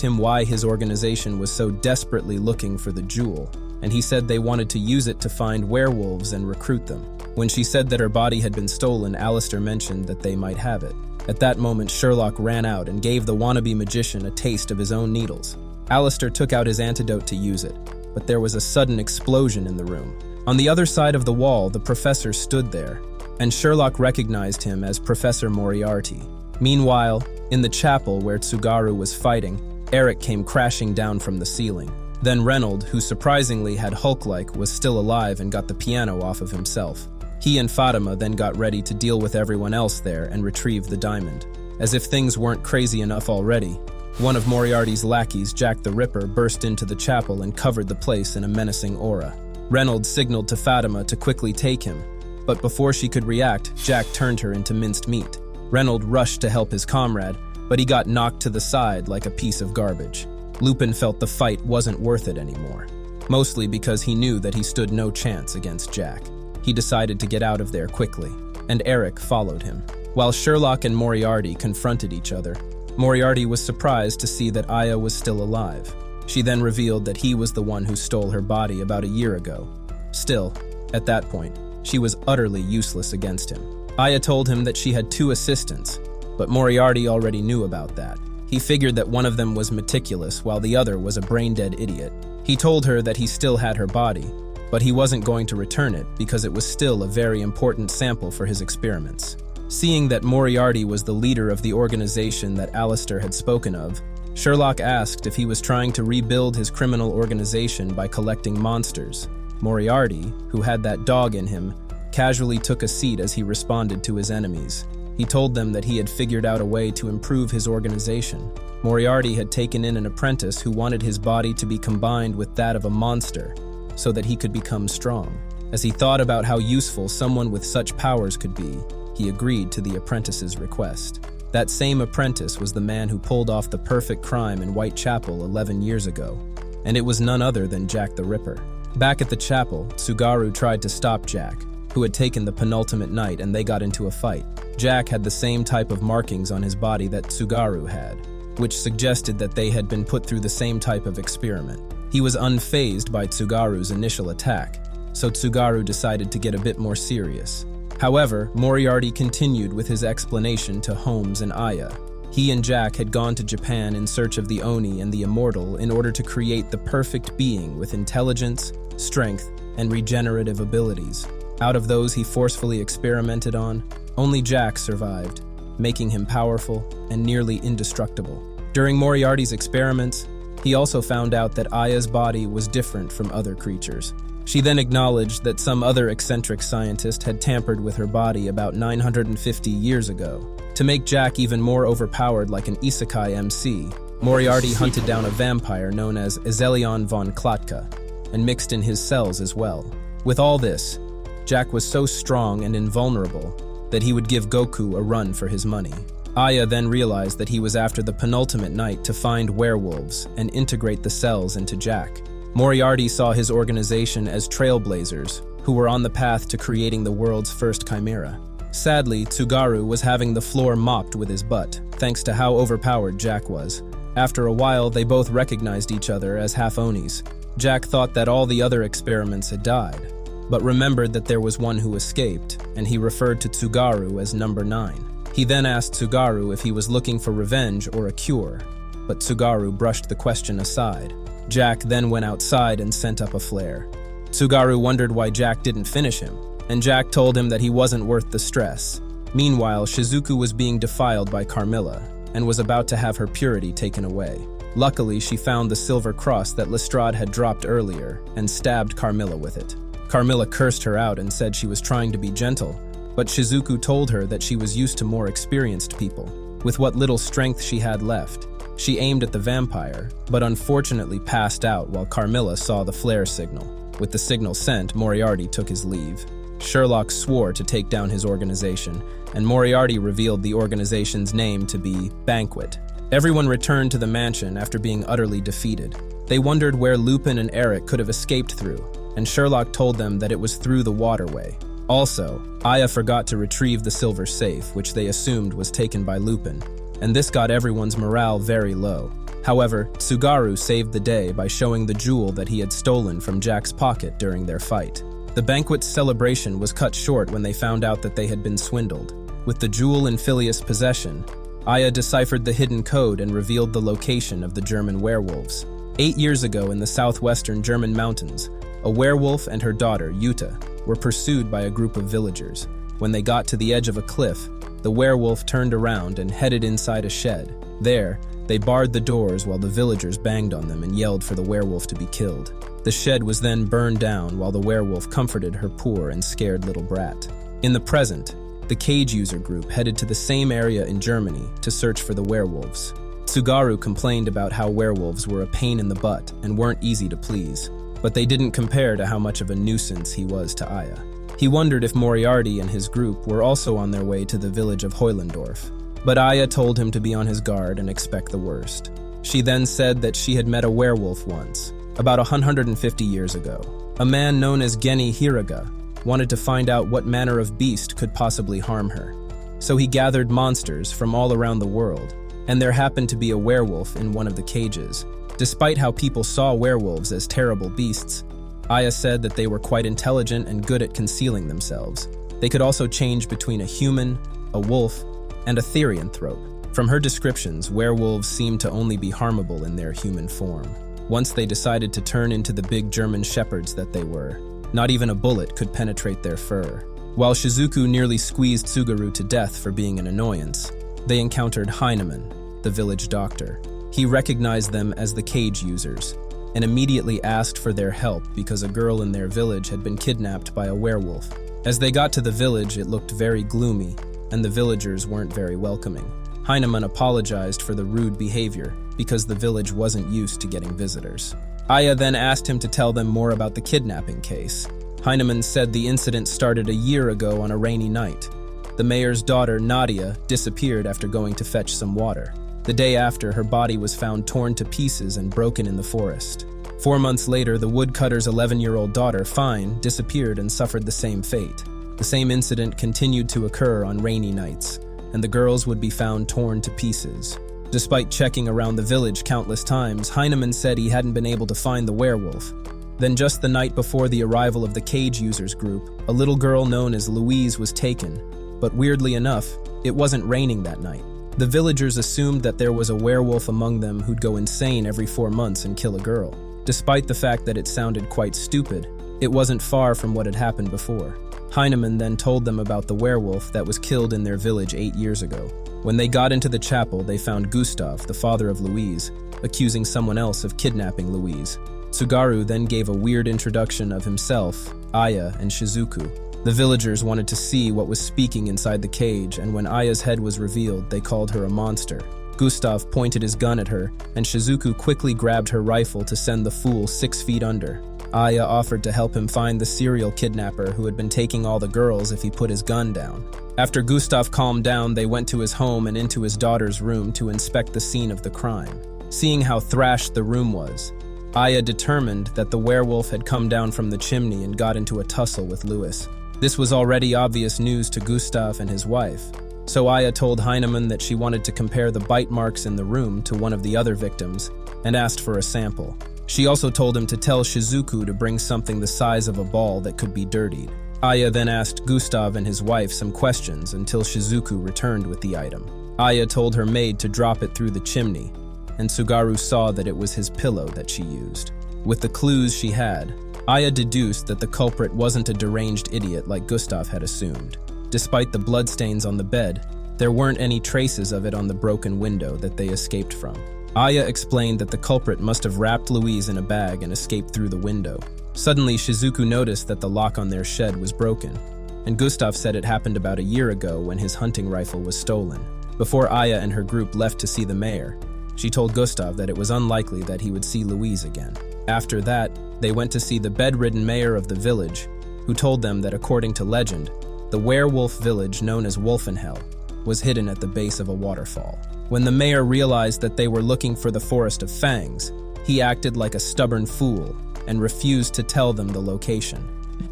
A: him why his organization was so desperately looking for the jewel, and he said they wanted to use it to find werewolves and recruit them. When she said that her body had been stolen, Alistair mentioned that they might have it. At that moment, Sherlock ran out and gave the wannabe magician a taste of his own needles. Alistair took out his antidote to use it, but there was a sudden explosion in the room. On the other side of the wall, the professor stood there, and Sherlock recognized him as Professor Moriarty. Meanwhile, in the chapel where Tsugaru was fighting, Eric came crashing down from the ceiling. Then Reynold, who surprisingly had Hulk-like, was still alive and got the piano off of himself. He and Fatima then got ready to deal with everyone else there and retrieve the diamond. As if things weren't crazy enough already, one of Moriarty's lackeys, Jack the Ripper, burst into the chapel and covered the place in a menacing aura. Reynold signaled to Fatima to quickly take him, but before she could react, Jack turned her into minced meat. Reynold rushed to help his comrade, but he got knocked to the side like a piece of garbage. Lupin felt the fight wasn't worth it anymore, mostly because he knew that he stood no chance against Jack. He decided to get out of there quickly, and Eric followed him. While Sherlock and Moriarty confronted each other, Moriarty was surprised to see that Aya was still alive. She then revealed that he was the one who stole her body about a year ago. Still, at that point, she was utterly useless against him. Aya told him that she had 2 assistants, but Moriarty already knew about that. He figured that one of them was meticulous while the other was a brain-dead idiot. He told her that he still had her body, but he wasn't going to return it because it was still a very important sample for his experiments. Seeing that Moriarty was the leader of the organization that Alistair had spoken of, Sherlock asked if he was trying to rebuild his criminal organization by collecting monsters. Moriarty, who had that dog in him, casually took a seat as he responded to his enemies. He told them that he had figured out a way to improve his organization. Moriarty had taken in an apprentice who wanted his body to be combined with that of a monster, so that he could become strong. As he thought about how useful someone with such powers could be, he agreed to the apprentice's request. That same apprentice was the man who pulled off the perfect crime in Whitechapel 11 years ago, and it was none other than Jack the Ripper. Back at the chapel, Tsugaru tried to stop Jack, who had taken the penultimate night, and they got into a fight. Jack had the same type of markings on his body that Tsugaru had, which suggested that they had been put through the same type of experiment. He was unfazed by Tsugaru's initial attack, so Tsugaru decided to get a bit more serious. However, Moriarty continued with his explanation to Holmes and Aya. He and Jack had gone to Japan in search of the Oni and the immortal in order to create the perfect being with intelligence, strength, and regenerative abilities. Out of those he forcefully experimented on, only Jack survived, making him powerful and nearly indestructible. During Moriarty's experiments, he also found out that Aya's body was different from other creatures. She then acknowledged that some other eccentric scientist had tampered with her body about 950 years ago. To make Jack even more overpowered like an isekai MC, Moriarty hunted down a vampire known as Ezelion von Klatka and mixed in his cells as well. With all this, Jack was so strong and invulnerable that he would give Goku a run for his money. Aya then realized that he was after the penultimate night to find werewolves and integrate the cells into Jack. Moriarty saw his organization as trailblazers who were on the path to creating the world's first chimera. Sadly, Tsugaru was having the floor mopped with his butt, thanks to how overpowered Jack was. After a while, they both recognized each other as half-onis. Jack thought that all the other experiments had died, but remembered that there was one who escaped, and he referred to Tsugaru as number 9. He then asked Tsugaru if he was looking for revenge or a cure, but Tsugaru brushed the question aside. Jack then went outside and sent up a flare. Tsugaru wondered why Jack didn't finish him, and Jack told him that he wasn't worth the stress. Meanwhile, Shizuku was being defiled by Carmilla, and was about to have her purity taken away. Luckily, she found the silver cross that Lestrade had dropped earlier, and stabbed Carmilla with it. Carmilla cursed her out and said she was trying to be gentle, but Shizuku told her that she was used to more experienced people. With what little strength she had left, she aimed at the vampire, but unfortunately passed out while Carmilla saw the flare signal. With the signal sent, Moriarty took his leave. Sherlock swore to take down his organization, and Moriarty revealed the organization's name to be Banquet. Everyone returned to the mansion after being utterly defeated. They wondered where Lupin and Eric could have escaped through, and Sherlock told them that it was through the waterway. Also, Aya forgot to retrieve the silver safe, which they assumed was taken by Lupin, and this got everyone's morale very low. However, Tsugaru saved the day by showing the jewel that he had stolen from Jack's pocket during their fight. The banquet's celebration was cut short when they found out that they had been swindled. With the jewel in Phileas' possession, Aya deciphered the hidden code and revealed the location of the German werewolves. 8 years ago in the southwestern German mountains, a werewolf and her daughter, Yuta, were pursued by a group of villagers. When they got to the edge of a cliff, the werewolf turned around and headed inside a shed. There, they barred the doors while the villagers banged on them and yelled for the werewolf to be killed. The shed was then burned down while the werewolf comforted her poor and scared little brat. In the present, the cage user group headed to the same area in Germany to search for the werewolves. Tsugaru complained about how werewolves were a pain in the butt and weren't easy to please, but they didn't compare to how much of a nuisance he was to Aya. He wondered if Moriarty and his group were also on their way to the village of Heulendorf, but Aya told him to be on his guard and expect the worst. She then said that she had met a werewolf once, about 150 years ago. A man known as Geni Hiraga wanted to find out what manner of beast could possibly harm her. So he gathered monsters from all around the world, and there happened to be a werewolf in one of the cages. Despite how people saw werewolves as terrible beasts, Aya said that they were quite intelligent and good at concealing themselves. They could also change between a human, a wolf, and a therianthrope. From her descriptions, werewolves seemed to only be harmable in their human form. Once they decided to turn into the big German shepherds that they were, not even a bullet could penetrate their fur. While Shizuku nearly squeezed Tsugaru to death for being an annoyance, they encountered Heinemann, the village doctor. He recognized them as the cage users, and immediately asked for their help because a girl in their village had been kidnapped by a werewolf. As they got to the village, it looked very gloomy, and the villagers weren't very welcoming. Heinemann apologized for the rude behavior because the village wasn't used to getting visitors. Aya then asked him to tell them more about the kidnapping case. Heinemann said the incident started a year ago on a rainy night. The mayor's daughter, Nadia, disappeared after going to fetch some water. The day after, her body was found torn to pieces and broken in the forest. 4 months later, the woodcutter's 11-year-old daughter, Fine, disappeared and suffered the same fate. The same incident continued to occur on rainy nights, and the girls would be found torn to pieces. Despite checking around the village countless times, Heinemann said he hadn't been able to find the werewolf. Then just the night before the arrival of the cage users group, a little girl known as Louise was taken, but weirdly enough, it wasn't raining that night. The villagers assumed that there was a werewolf among them who'd go insane every 4 months and kill a girl. Despite the fact that it sounded quite stupid, it wasn't far from what had happened before. Heinemann then told them about the werewolf that was killed in their village 8 years ago. When they got into the chapel, they found Gustav, the father of Louise, accusing someone else of kidnapping Louise. Tsugaru then gave a weird introduction of himself, Aya, and Shizuku. The villagers wanted to see what was speaking inside the cage, and when Aya's head was revealed, they called her a monster. Gustav pointed his gun at her, and Shizuku quickly grabbed her rifle to send the fool 6 feet under. Aya offered to help him find the serial kidnapper who had been taking all the girls if he put his gun down. After Gustav calmed down, they went to his home and into his daughter's room to inspect the scene of the crime. Seeing how thrashed the room was, Aya determined that the werewolf had come down from the chimney and got into a tussle with Louis. This was already obvious news to Gustav and his wife, so Aya told Heinemann that she wanted to compare the bite marks in the room to one of the other victims and asked for a sample. She also told him to tell Shizuku to bring something the size of a ball that could be dirtied. Aya then asked Gustav and his wife some questions until Shizuku returned with the item. Aya told her maid to drop it through the chimney, and Tsugaru saw that it was his pillow that she used. With the clues she had, Aya deduced that the culprit wasn't a deranged idiot like Gustav had assumed. Despite the bloodstains on the bed, there weren't any traces of it on the broken window that they escaped from. Aya explained that the culprit must have wrapped Louise in a bag and escaped through the window. Suddenly, Shizuku noticed that the lock on their shed was broken, and Gustav said it happened about a year ago when his hunting rifle was stolen. Before Aya and her group left to see the mayor, she told Gustav that it was unlikely that he would see Louise again. After that, they went to see the bedridden mayor of the village, who told them that according to legend, the werewolf village known as Wolfenhell was hidden at the base of a waterfall. When the mayor realized that they were looking for the Forest of Fangs, he acted like a stubborn fool and refused to tell them the location.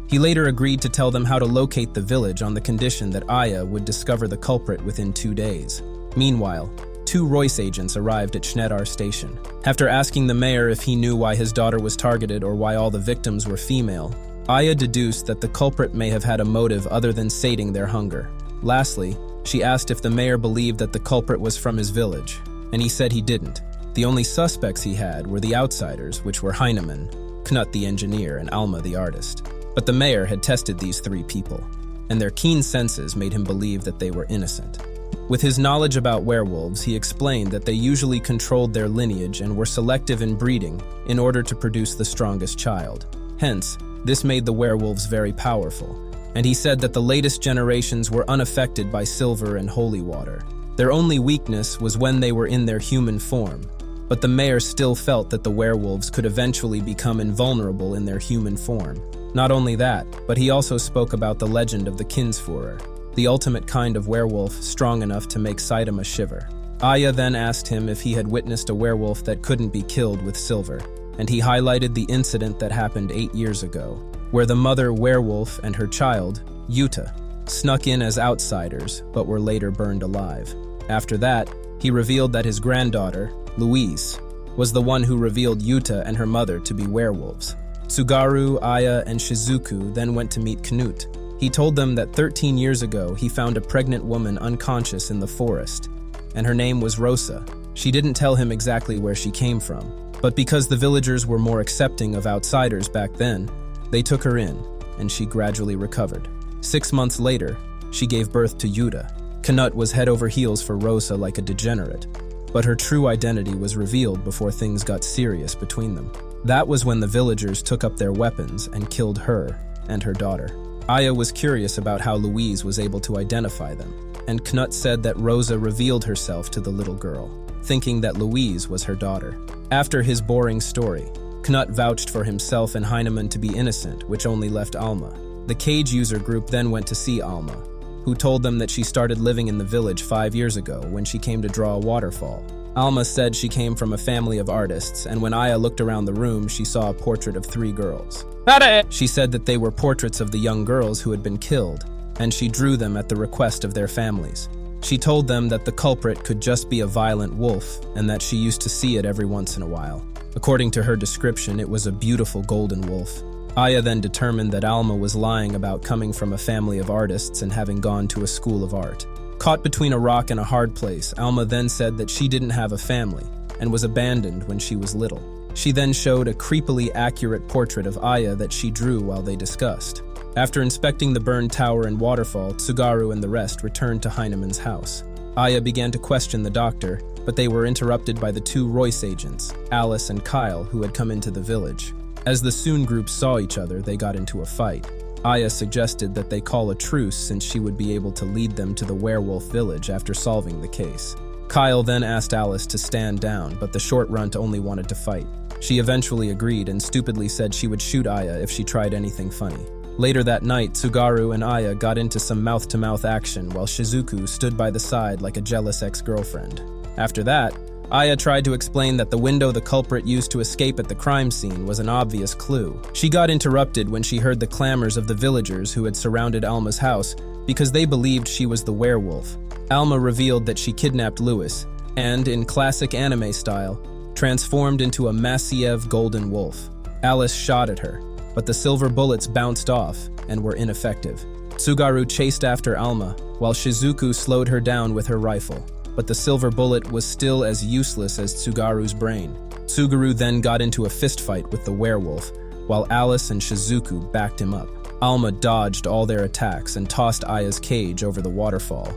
A: He later agreed to tell them how to locate the village on the condition that Aya would discover the culprit within 2 days. Meanwhile, 2 Royce agents arrived at Schneider station. After asking the mayor if he knew why his daughter was targeted or why all the victims were female, Aya deduced that the culprit may have had a motive other than sating their hunger. Lastly, she asked if the mayor believed that the culprit was from his village, and he said he didn't. The only suspects he had were the outsiders, which were Heinemann, Knut the engineer, and Alma the artist. But the mayor had tested these 3 people, and their keen senses made him believe that they were innocent. With his knowledge about werewolves, he explained that they usually controlled their lineage and were selective in breeding in order to produce the strongest child. Hence, this made the werewolves very powerful, and he said that the latest generations were unaffected by silver and holy water. Their only weakness was when they were in their human form, but the mayor still felt that the werewolves could eventually become invulnerable in their human form. Not only that, but he also spoke about the legend of the Kinsführer, the ultimate kind of werewolf strong enough to make Saitama shiver. Aya then asked him if he had witnessed a werewolf that couldn't be killed with silver, and he highlighted the incident that happened 8 years ago, where the mother werewolf and her child, Yuta, snuck in as outsiders but were later burned alive. After that, he revealed that his granddaughter, Louise, was the one who revealed Yuta and her mother to be werewolves. Tsugaru, Aya, and Shizuku then went to meet Knut. He told them that 13 years ago he found a pregnant woman unconscious in the forest, and her name was Rosa. She didn't tell him exactly where she came from, but because the villagers were more accepting of outsiders back then, they took her in, and she gradually recovered. 6 months later, she gave birth to Yuta. Knut was head over heels for Rosa like a degenerate, but her true identity was revealed before things got serious between them. That was when the villagers took up their weapons and killed her and her daughter. Aya was curious about how Louise was able to identify them, and Knut said that Rosa revealed herself to the little girl, thinking that Louise was her daughter. After his boring story, Knut vouched for himself and Heinemann to be innocent, which only left Alma. The cage user group then went to see Alma, who told them that she started living in the village 5 years ago when she came to draw a waterfall. Alma said she came from a family of artists, and when Aya looked around the room, she saw a portrait of 3 girls. She said that they were portraits of the young girls who had been killed, and she drew them at the request of their families. She told them that the culprit could just be a violent wolf, and that she used to see it every once in a while. According to her description, it was a beautiful golden wolf. Aya then determined that Alma was lying about coming from a family of artists and having gone to a school of art. Caught between a rock and a hard place, Alma then said that she didn't have a family and was abandoned when she was little. She then showed a creepily accurate portrait of Aya that she drew while they discussed. After inspecting the burned tower and waterfall, Tsugaru and the rest returned to Heinemann's house. Aya began to question the doctor, but they were interrupted by the 2 Royce agents, Alice and Kyle, who had come into the village. As the Soon group saw each other, they got into a fight. Aya suggested that they call a truce since she would be able to lead them to the werewolf village after solving the case. Kyle then asked Alice to stand down, but the short runt only wanted to fight. She eventually agreed and stupidly said she would shoot Aya if she tried anything funny. Later that night, Tsugaru and Aya got into some mouth-to-mouth action while Shizuku stood by the side like a jealous ex-girlfriend. After that, Aya tried to explain that the window the culprit used to escape at the crime scene was an obvious clue. She got interrupted when she heard the clamors of the villagers who had surrounded Alma's house because they believed she was the werewolf. Alma revealed that she kidnapped Louis and, in classic anime style, transformed into a Massiev golden wolf. Alice shot at her, but the silver bullets bounced off and were ineffective. Tsugaru chased after Alma, while Shizuku slowed her down with her rifle, but the silver bullet was still as useless as Tsugaru's brain. Tsugaru then got into a fistfight with the werewolf, while Alice and Shizuku backed him up. Alma dodged all their attacks and tossed Aya's cage over the waterfall,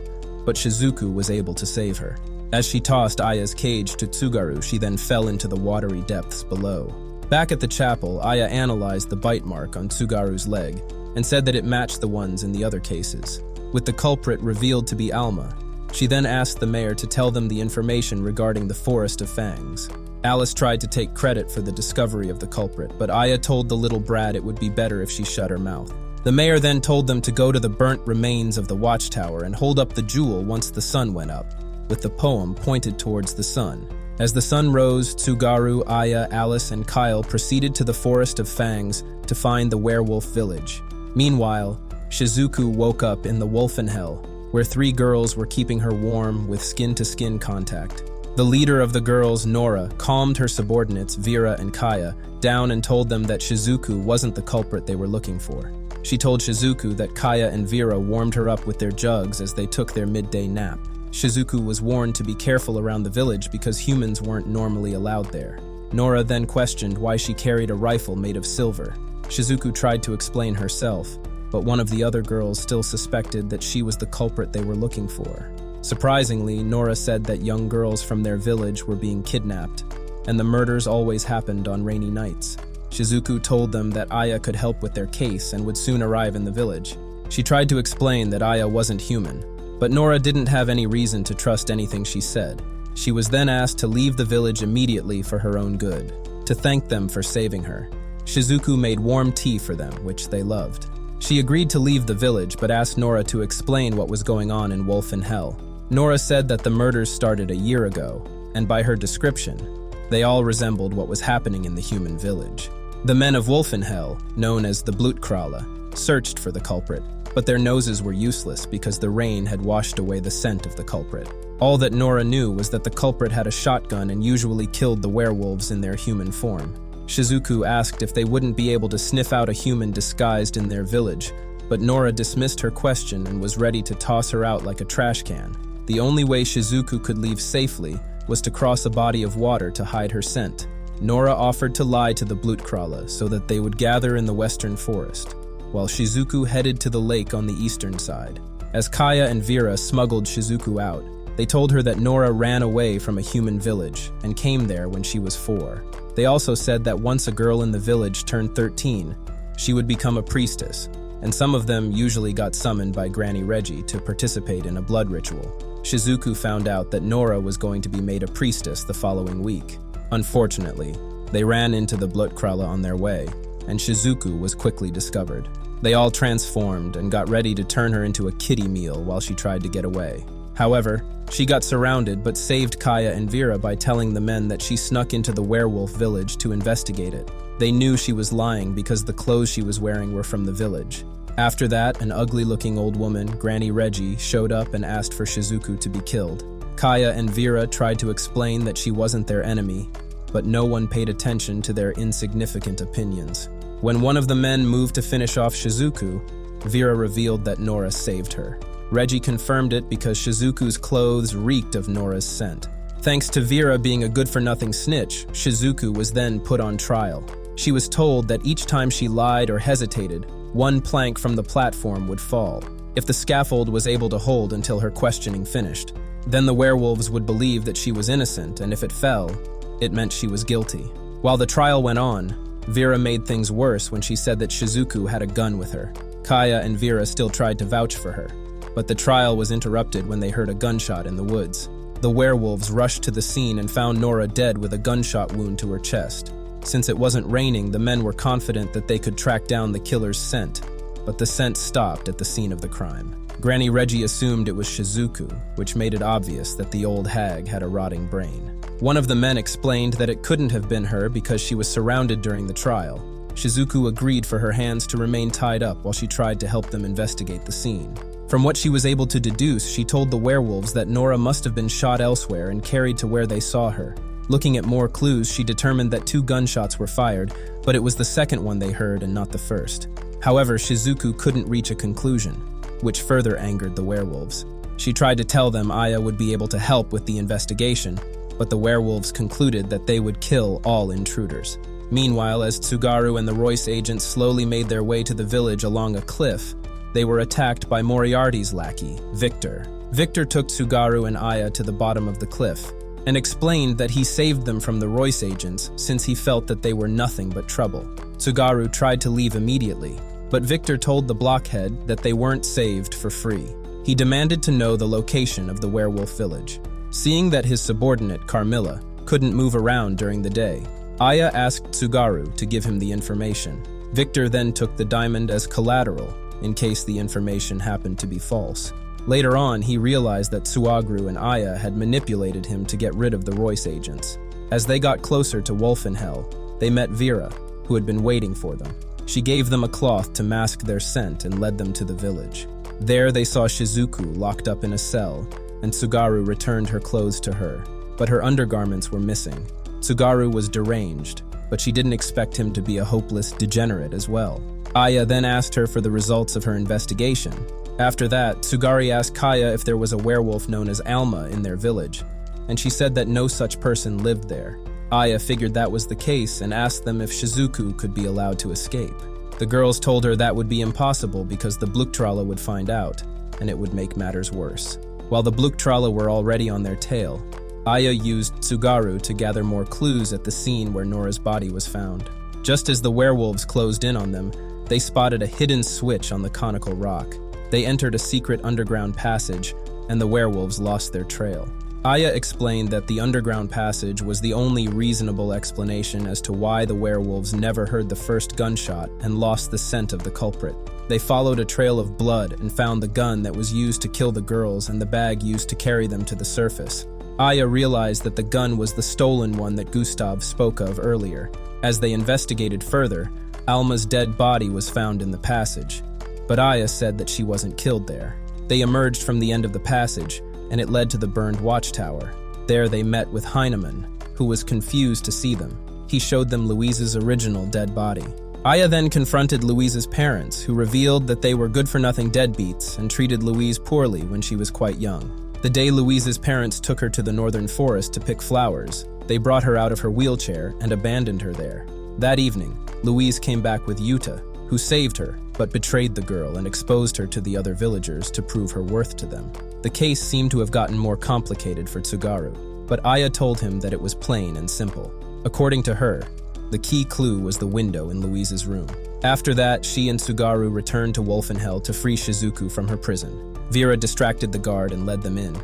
A: but Shizuku was able to save her. As she tossed Aya's cage to Tsugaru, she then fell into the watery depths below. Back at the chapel, Aya analyzed the bite mark on Tsugaru's leg and said that it matched the ones in the other cases, with the culprit revealed to be Alma. She then asked the mayor to tell them the information regarding the Forest of Fangs. Alice tried to take credit for the discovery of the culprit, but Aya told the little brat it would be better if she shut her mouth. The mayor then told them to go to the burnt remains of the watchtower and hold up the jewel once the sun went up, with the poem pointed towards the sun. As the sun rose, Tsugaru, Aya, Alice, and Kyle proceeded to the Forest of Fangs to find the werewolf village. Meanwhile, Shizuku woke up in the Wolfenhell, where 3 girls were keeping her warm with skin-to-skin contact. The leader of the girls, Nora, calmed her subordinates, Vera and Kaya, down and told them that Shizuku wasn't the culprit they were looking for. She told Shizuku that Kaya and Vera warmed her up with their jugs as they took their midday nap. Shizuku was warned to be careful around the village because humans weren't normally allowed there. Nora then questioned why she carried a rifle made of silver. Shizuku tried to explain herself, but one of the other girls still suspected that she was the culprit they were looking for. Surprisingly, Nora said that young girls from their village were being kidnapped, and the murders always happened on rainy nights. Shizuku told them that Aya could help with their case and would soon arrive in the village. She tried to explain that Aya wasn't human, but Nora didn't have any reason to trust anything she said. She was then asked to leave the village immediately for her own good, to thank them for saving her. Shizuku made warm tea for them, which they loved. She agreed to leave the village, but asked Nora to explain what was going on in Wolfenhell. Nora said that the murders started a year ago, and by her description, they all resembled what was happening in the human village. The men of Wolfenhell, known as the Blutkralle, searched for the culprit, but their noses were useless because the rain had washed away the scent of the culprit. All that Nora knew was that the culprit had a shotgun and usually killed the werewolves in their human form. Shizuku asked if they wouldn't be able to sniff out a human disguised in their village, but Nora dismissed her question and was ready to toss her out like a trash can. The only way Shizuku could leave safely was to cross a body of water to hide her scent. Nora offered to lie to the Blutkralle so that they would gather in the western forest, while Shizuku headed to the lake on the eastern side. As Kaya and Vera smuggled Shizuku out, they told her that Nora ran away from a human village and came there when she was 4. They also said that once a girl in the village turned 13, she would become a priestess, and some of them usually got summoned by Granny Reggie to participate in a blood ritual. Shizuku found out that Nora was going to be made a priestess the following week. Unfortunately, they ran into the Blutkralle on their way, and Shizuku was quickly discovered. They all transformed and got ready to turn her into a kiddie meal while she tried to get away. However, she got surrounded but saved Kaya and Vera by telling the men that she snuck into the werewolf village to investigate it. They knew she was lying because the clothes she was wearing were from the village. After that, an ugly-looking old woman, Granny Reggie, showed up and asked for Shizuku to be killed. Kaya and Vera tried to explain that she wasn't their enemy, but no one paid attention to their insignificant opinions. When one of the men moved to finish off Shizuku, Vera revealed that Nora saved her. Reggie confirmed it because Shizuku's clothes reeked of Nora's scent. Thanks to Vera being a good-for-nothing snitch, Shizuku was then put on trial. She was told that each time she lied or hesitated, one plank from the platform would fall, if the scaffold was able to hold until her questioning finished. Then the werewolves would believe that she was innocent, and if it fell, it meant she was guilty. While the trial went on, Vera made things worse when she said that Shizuku had a gun with her. Kaya and Vera still tried to vouch for her, but the trial was interrupted when they heard a gunshot in the woods. The werewolves rushed to the scene and found Nora dead with a gunshot wound to her chest. Since it wasn't raining, the men were confident that they could track down the killer's scent, but the scent stopped at the scene of the crime. Granny Reggie assumed it was Shizuku, which made it obvious that the old hag had a rotting brain. One of the men explained that it couldn't have been her because she was surrounded during the trial. Shizuku agreed for her hands to remain tied up while she tried to help them investigate the scene. From what she was able to deduce, she told the werewolves that Nora must have been shot elsewhere and carried to where they saw her. Looking at more clues, she determined that 2 gunshots were fired, but it was the second one they heard and not the first. However, Shizuku couldn't reach a conclusion, which further angered the werewolves. She tried to tell them Aya would be able to help with the investigation, but the werewolves concluded that they would kill all intruders. Meanwhile, as Tsugaru and the Royce agents slowly made their way to the village along a cliff, they were attacked by Moriarty's lackey, Victor. Victor took Tsugaru and Aya to the bottom of the cliff and explained that he saved them from the Royce agents since he felt that they were nothing but trouble. Tsugaru tried to leave immediately, but Victor told the blockhead that they weren't saved for free. He demanded to know the location of the werewolf village. Seeing that his subordinate, Carmilla, couldn't move around during the day, Aya asked Tsugaru to give him the information. Victor then took the diamond as collateral in case the information happened to be false. Later on, he realized that Tsugaru and Aya had manipulated him to get rid of the Royce agents. As they got closer to Wolfenhell, they met Vera, who had been waiting for them. She gave them a cloth to mask their scent and led them to the village. There they saw Shizuku locked up in a cell, and Tsugaru returned her clothes to her, but her undergarments were missing. Tsugaru was deranged, but she didn't expect him to be a hopeless degenerate as well. Aya then asked her for the results of her investigation. After that, Tsugaru asked Kaya if there was a werewolf known as Alma in their village, and she said that no such person lived there. Aya figured that was the case and asked them if Shizuku could be allowed to escape. The girls told her that would be impossible because the Bluktrala would find out, and it would make matters worse. While the Bluktrala were already on their tail, Aya used Tsugaru to gather more clues at the scene where Nora's body was found. Just as the werewolves closed in on them, they spotted a hidden switch on the conical rock. They entered a secret underground passage, and the werewolves lost their trail. Aya explained that the underground passage was the only reasonable explanation as to why the werewolves never heard the first gunshot and lost the scent of the culprit. They followed a trail of blood and found the gun that was used to kill the girls and the bag used to carry them to the surface. Aya realized that the gun was the stolen one that Gustav spoke of earlier. As they investigated further, Alma's dead body was found in the passage, but Aya said that she wasn't killed there. They emerged from the end of the passage, and it led to the burned watchtower. There they met with Heinemann, who was confused to see them. He showed them Louise's original dead body. Aya then confronted Louise's parents, who revealed that they were good-for-nothing deadbeats and treated Louise poorly when she was quite young. The day Louise's parents took her to the northern forest to pick flowers, they brought her out of her wheelchair and abandoned her there. That evening, Louise came back with Yuta, who saved her, but betrayed the girl and exposed her to the other villagers to prove her worth to them. The case seemed to have gotten more complicated for Tsugaru, but Aya told him that it was plain and simple. According to her, the key clue was the window in Louise's room. After that, she and Tsugaru returned to Wolfenhell to free Shizuku from her prison. Vera distracted the guard and led them in,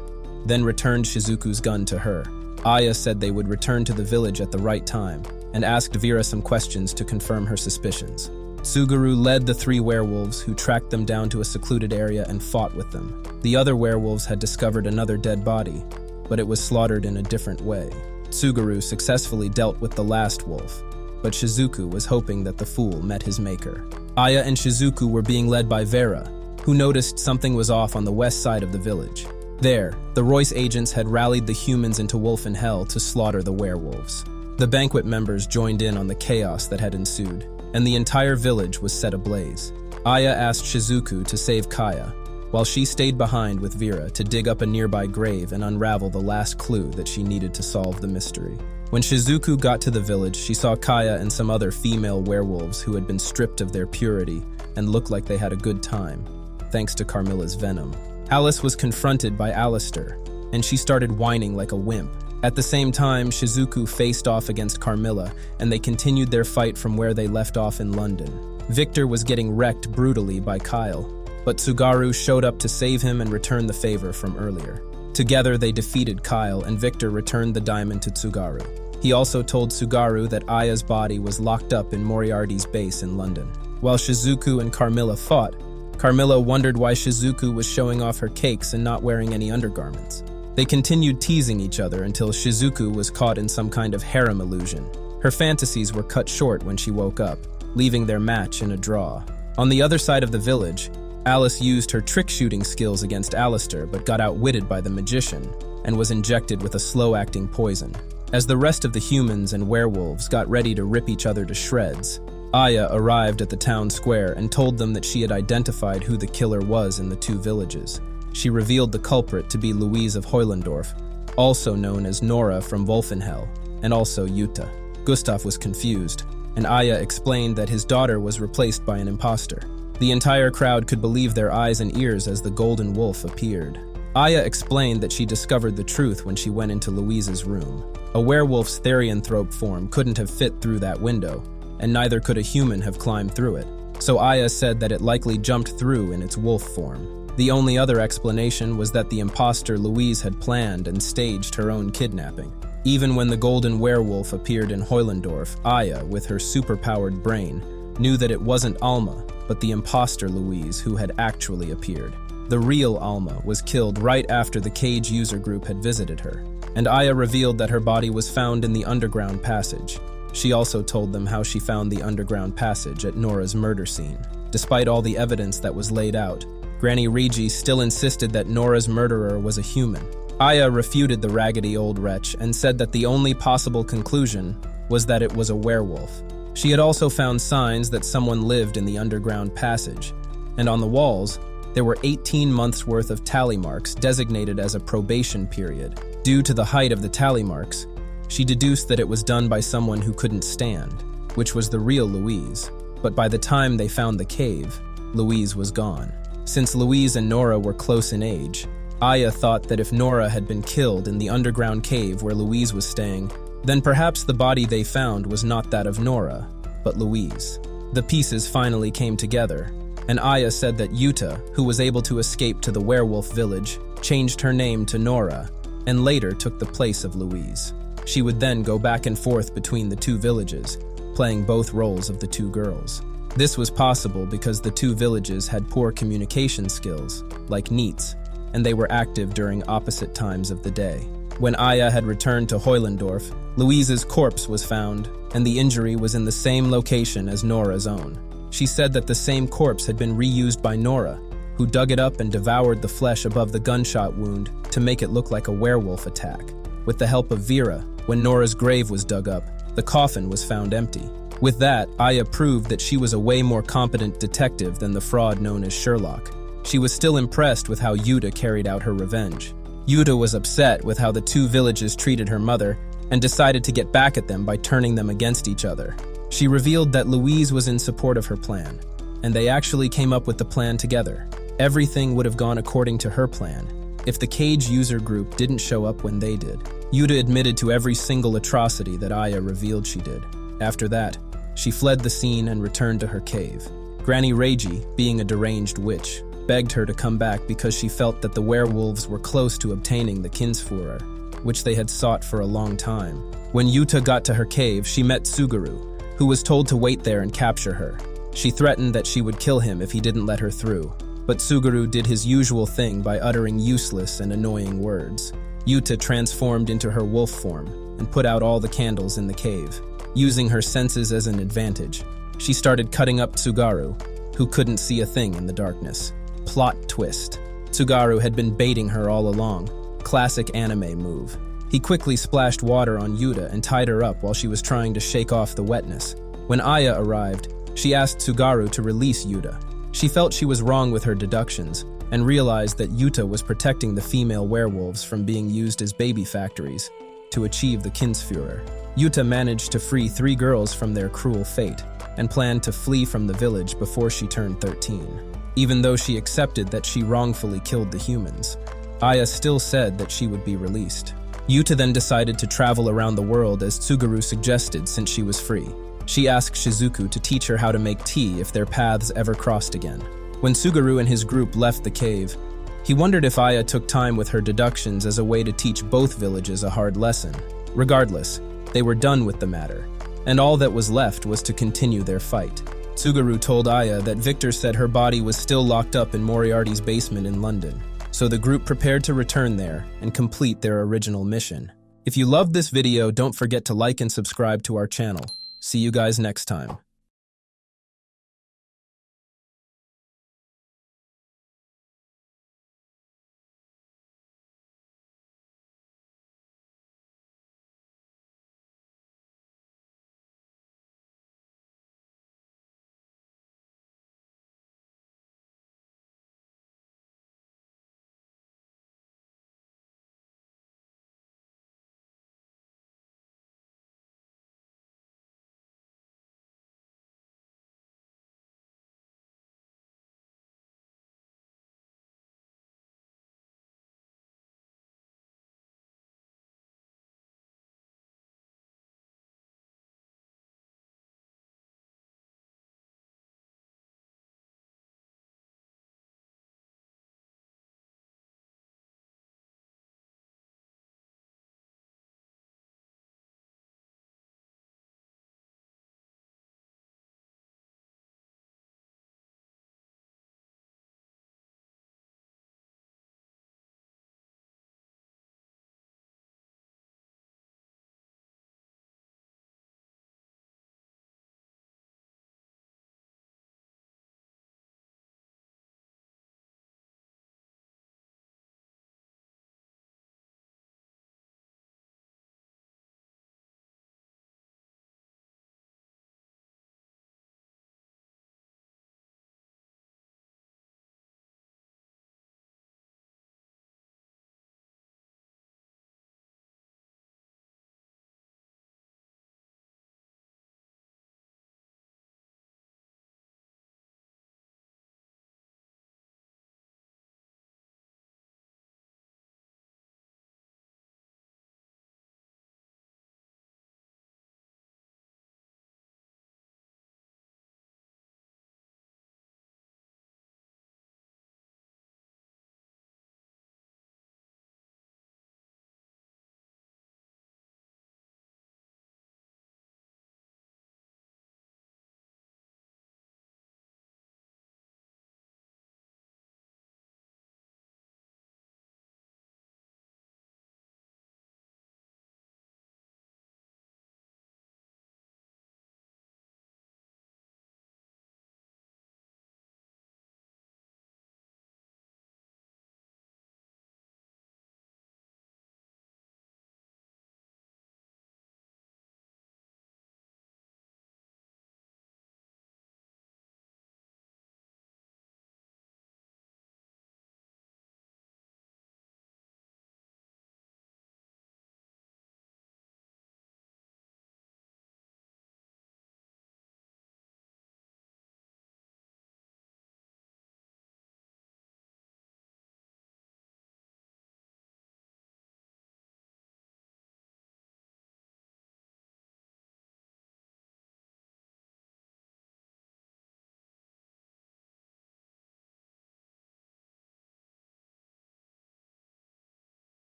A: then returned Shizuku's gun to her. Aya said they would return to the village at the right time, and asked Vera some questions to confirm her suspicions. Tsugaru led the 3 werewolves, who tracked them down to a secluded area and fought with them. The other werewolves had discovered another dead body, but it was slaughtered in a different way. Tsugaru successfully dealt with the last wolf, but Shizuku was hoping that the fool met his maker. Aya and Shizuku were being led by Vera, who noticed something was off on the west side of the village. There, the Royce agents had rallied the humans into Wolfenhell to slaughter the werewolves. The banquet members joined in on the chaos that had ensued, and the entire village was set ablaze. Aya asked Shizuku to save Kaya, while she stayed behind with Vera to dig up a nearby grave and unravel the last clue that she needed to solve the mystery. When Shizuku got to the village, she saw Kaya and some other female werewolves who had been stripped of their purity and looked like they had a good time, thanks to Carmilla's venom. Alice was confronted by Alistair, and she started whining like a wimp. At the same time, Shizuku faced off against Carmilla, and they continued their fight from where they left off in London. Victor was getting wrecked brutally by Kyle, but Tsugaru showed up to save him and return the favor from earlier. Together, they defeated Kyle, and Victor returned the diamond to Tsugaru. He also told Tsugaru that Aya's body was locked up in Moriarty's base in London. While Shizuku and Carmilla fought, Carmilla wondered why Shizuku was showing off her cakes and not wearing any undergarments. They continued teasing each other until Shizuku was caught in some kind of harem illusion. Her fantasies were cut short when she woke up, leaving their match in a draw. On the other side of the village, Alice used her trick-shooting skills against Alistair but got outwitted by the magician and was injected with a slow-acting poison. As the rest of the humans and werewolves got ready to rip each other to shreds, Aya arrived at the town square and told them that she had identified who the killer was in the two villages. She revealed the culprit to be Louise of Heulendorf, also known as Nora from Wolfenhell, and also Jutta. Gustav was confused, and Aya explained that his daughter was replaced by an imposter. The entire crowd could believe their eyes and ears as the golden wolf appeared. Aya explained that she discovered the truth when she went into Louise's room. A werewolf's therianthrope form couldn't have fit through that window, and neither could a human have climbed through it. So Aya said that it likely jumped through in its wolf form. The only other explanation was that the imposter Louise had planned and staged her own kidnapping. Even when the golden werewolf appeared in Heulendorf, Aya, with her superpowered brain, knew that it wasn't Alma, but the imposter Louise who had actually appeared. The real Alma was killed right after the cage user group had visited her, and Aya revealed that her body was found in the underground passage. She also told them how she found the underground passage at Nora's murder scene. Despite all the evidence that was laid out, Granny Regi still insisted that Nora's murderer was a human. Aya refuted the raggedy old wretch and said that the only possible conclusion was that it was a werewolf. She had also found signs that someone lived in the underground passage, and on the walls, there were 18 months' worth of tally marks designated as a probation period. Due to the height of the tally marks, she deduced that it was done by someone who couldn't stand, which was the real Louise. But by the time they found the cave, Louise was gone. Since Louise and Nora were close in age, Aya thought that if Nora had been killed in the underground cave where Louise was staying, then perhaps the body they found was not that of Nora, but Louise. The pieces finally came together, and Aya said that Jutta, who was able to escape to the werewolf village, changed her name to Nora, and later took the place of Louise. She would then go back and forth between the two villages, playing both roles of the two girls. This was possible because the two villages had poor communication skills, like Neats, and they were active during opposite times of the day. When Aya had returned to Heulendorf, Louise's corpse was found, and the injury was in the same location as Nora's own. She said that the same corpse had been reused by Nora, who dug it up and devoured the flesh above the gunshot wound to make it look like a werewolf attack. With the help of Vera, when Nora's grave was dug up, the coffin was found empty. With that, Aya proved that she was a way more competent detective than the fraud known as Sherlock. She was still impressed with how Jutta carried out her revenge. Jutta was upset with how the two villages treated her mother and decided to get back at them by turning them against each other. She revealed that Louise was in support of her plan, and they actually came up with the plan together. Everything would have gone according to her plan if the cage user group didn't show up when they did. Jutta admitted to every single atrocity that Aya revealed she did. After that, she fled the scene and returned to her cave. Granny Regi, being a deranged witch, begged her to come back because she felt that the werewolves were close to obtaining the Kindsführer, which they had sought for a long time. When Jutta got to her cave, she met Tsugaru, who was told to wait there and capture her. She threatened that she would kill him if he didn't let her through, but Tsugaru did his usual thing by uttering useless and annoying words. Jutta transformed into her wolf form and put out all the candles in the cave. Using her senses as an advantage, she started cutting up Tsugaru, who couldn't see a thing in the darkness. Plot twist. Tsugaru had been baiting her all along. Classic anime move. He quickly splashed water on Jutta and tied her up while she was trying to shake off the wetness. When Aya arrived, she asked Tsugaru to release Jutta. She felt she was wrong with her deductions and realized that Jutta was protecting the female werewolves from being used as baby factories to achieve the Kindsführer. Jutta managed to free 3 girls from their cruel fate and planned to flee from the village before she turned 13. Even though she accepted that she wrongfully killed the humans, Aya still said that she would be released. Jutta then decided to travel around the world as Tsugaru suggested since she was free. She asked Shizuku to teach her how to make tea if their paths ever crossed again. When Tsugaru and his group left the cave, He wondered if Aya took time with her deductions as a way to teach both villages a hard lesson. Regardless, they were done with the matter, and all that was left was to continue their fight. Tsugaru told Aya that Victor said her body was still locked up in Moriarty's basement in London, so the group prepared to return there and complete their original mission. If you loved this video, don't forget to like and subscribe to our channel. See you guys next time.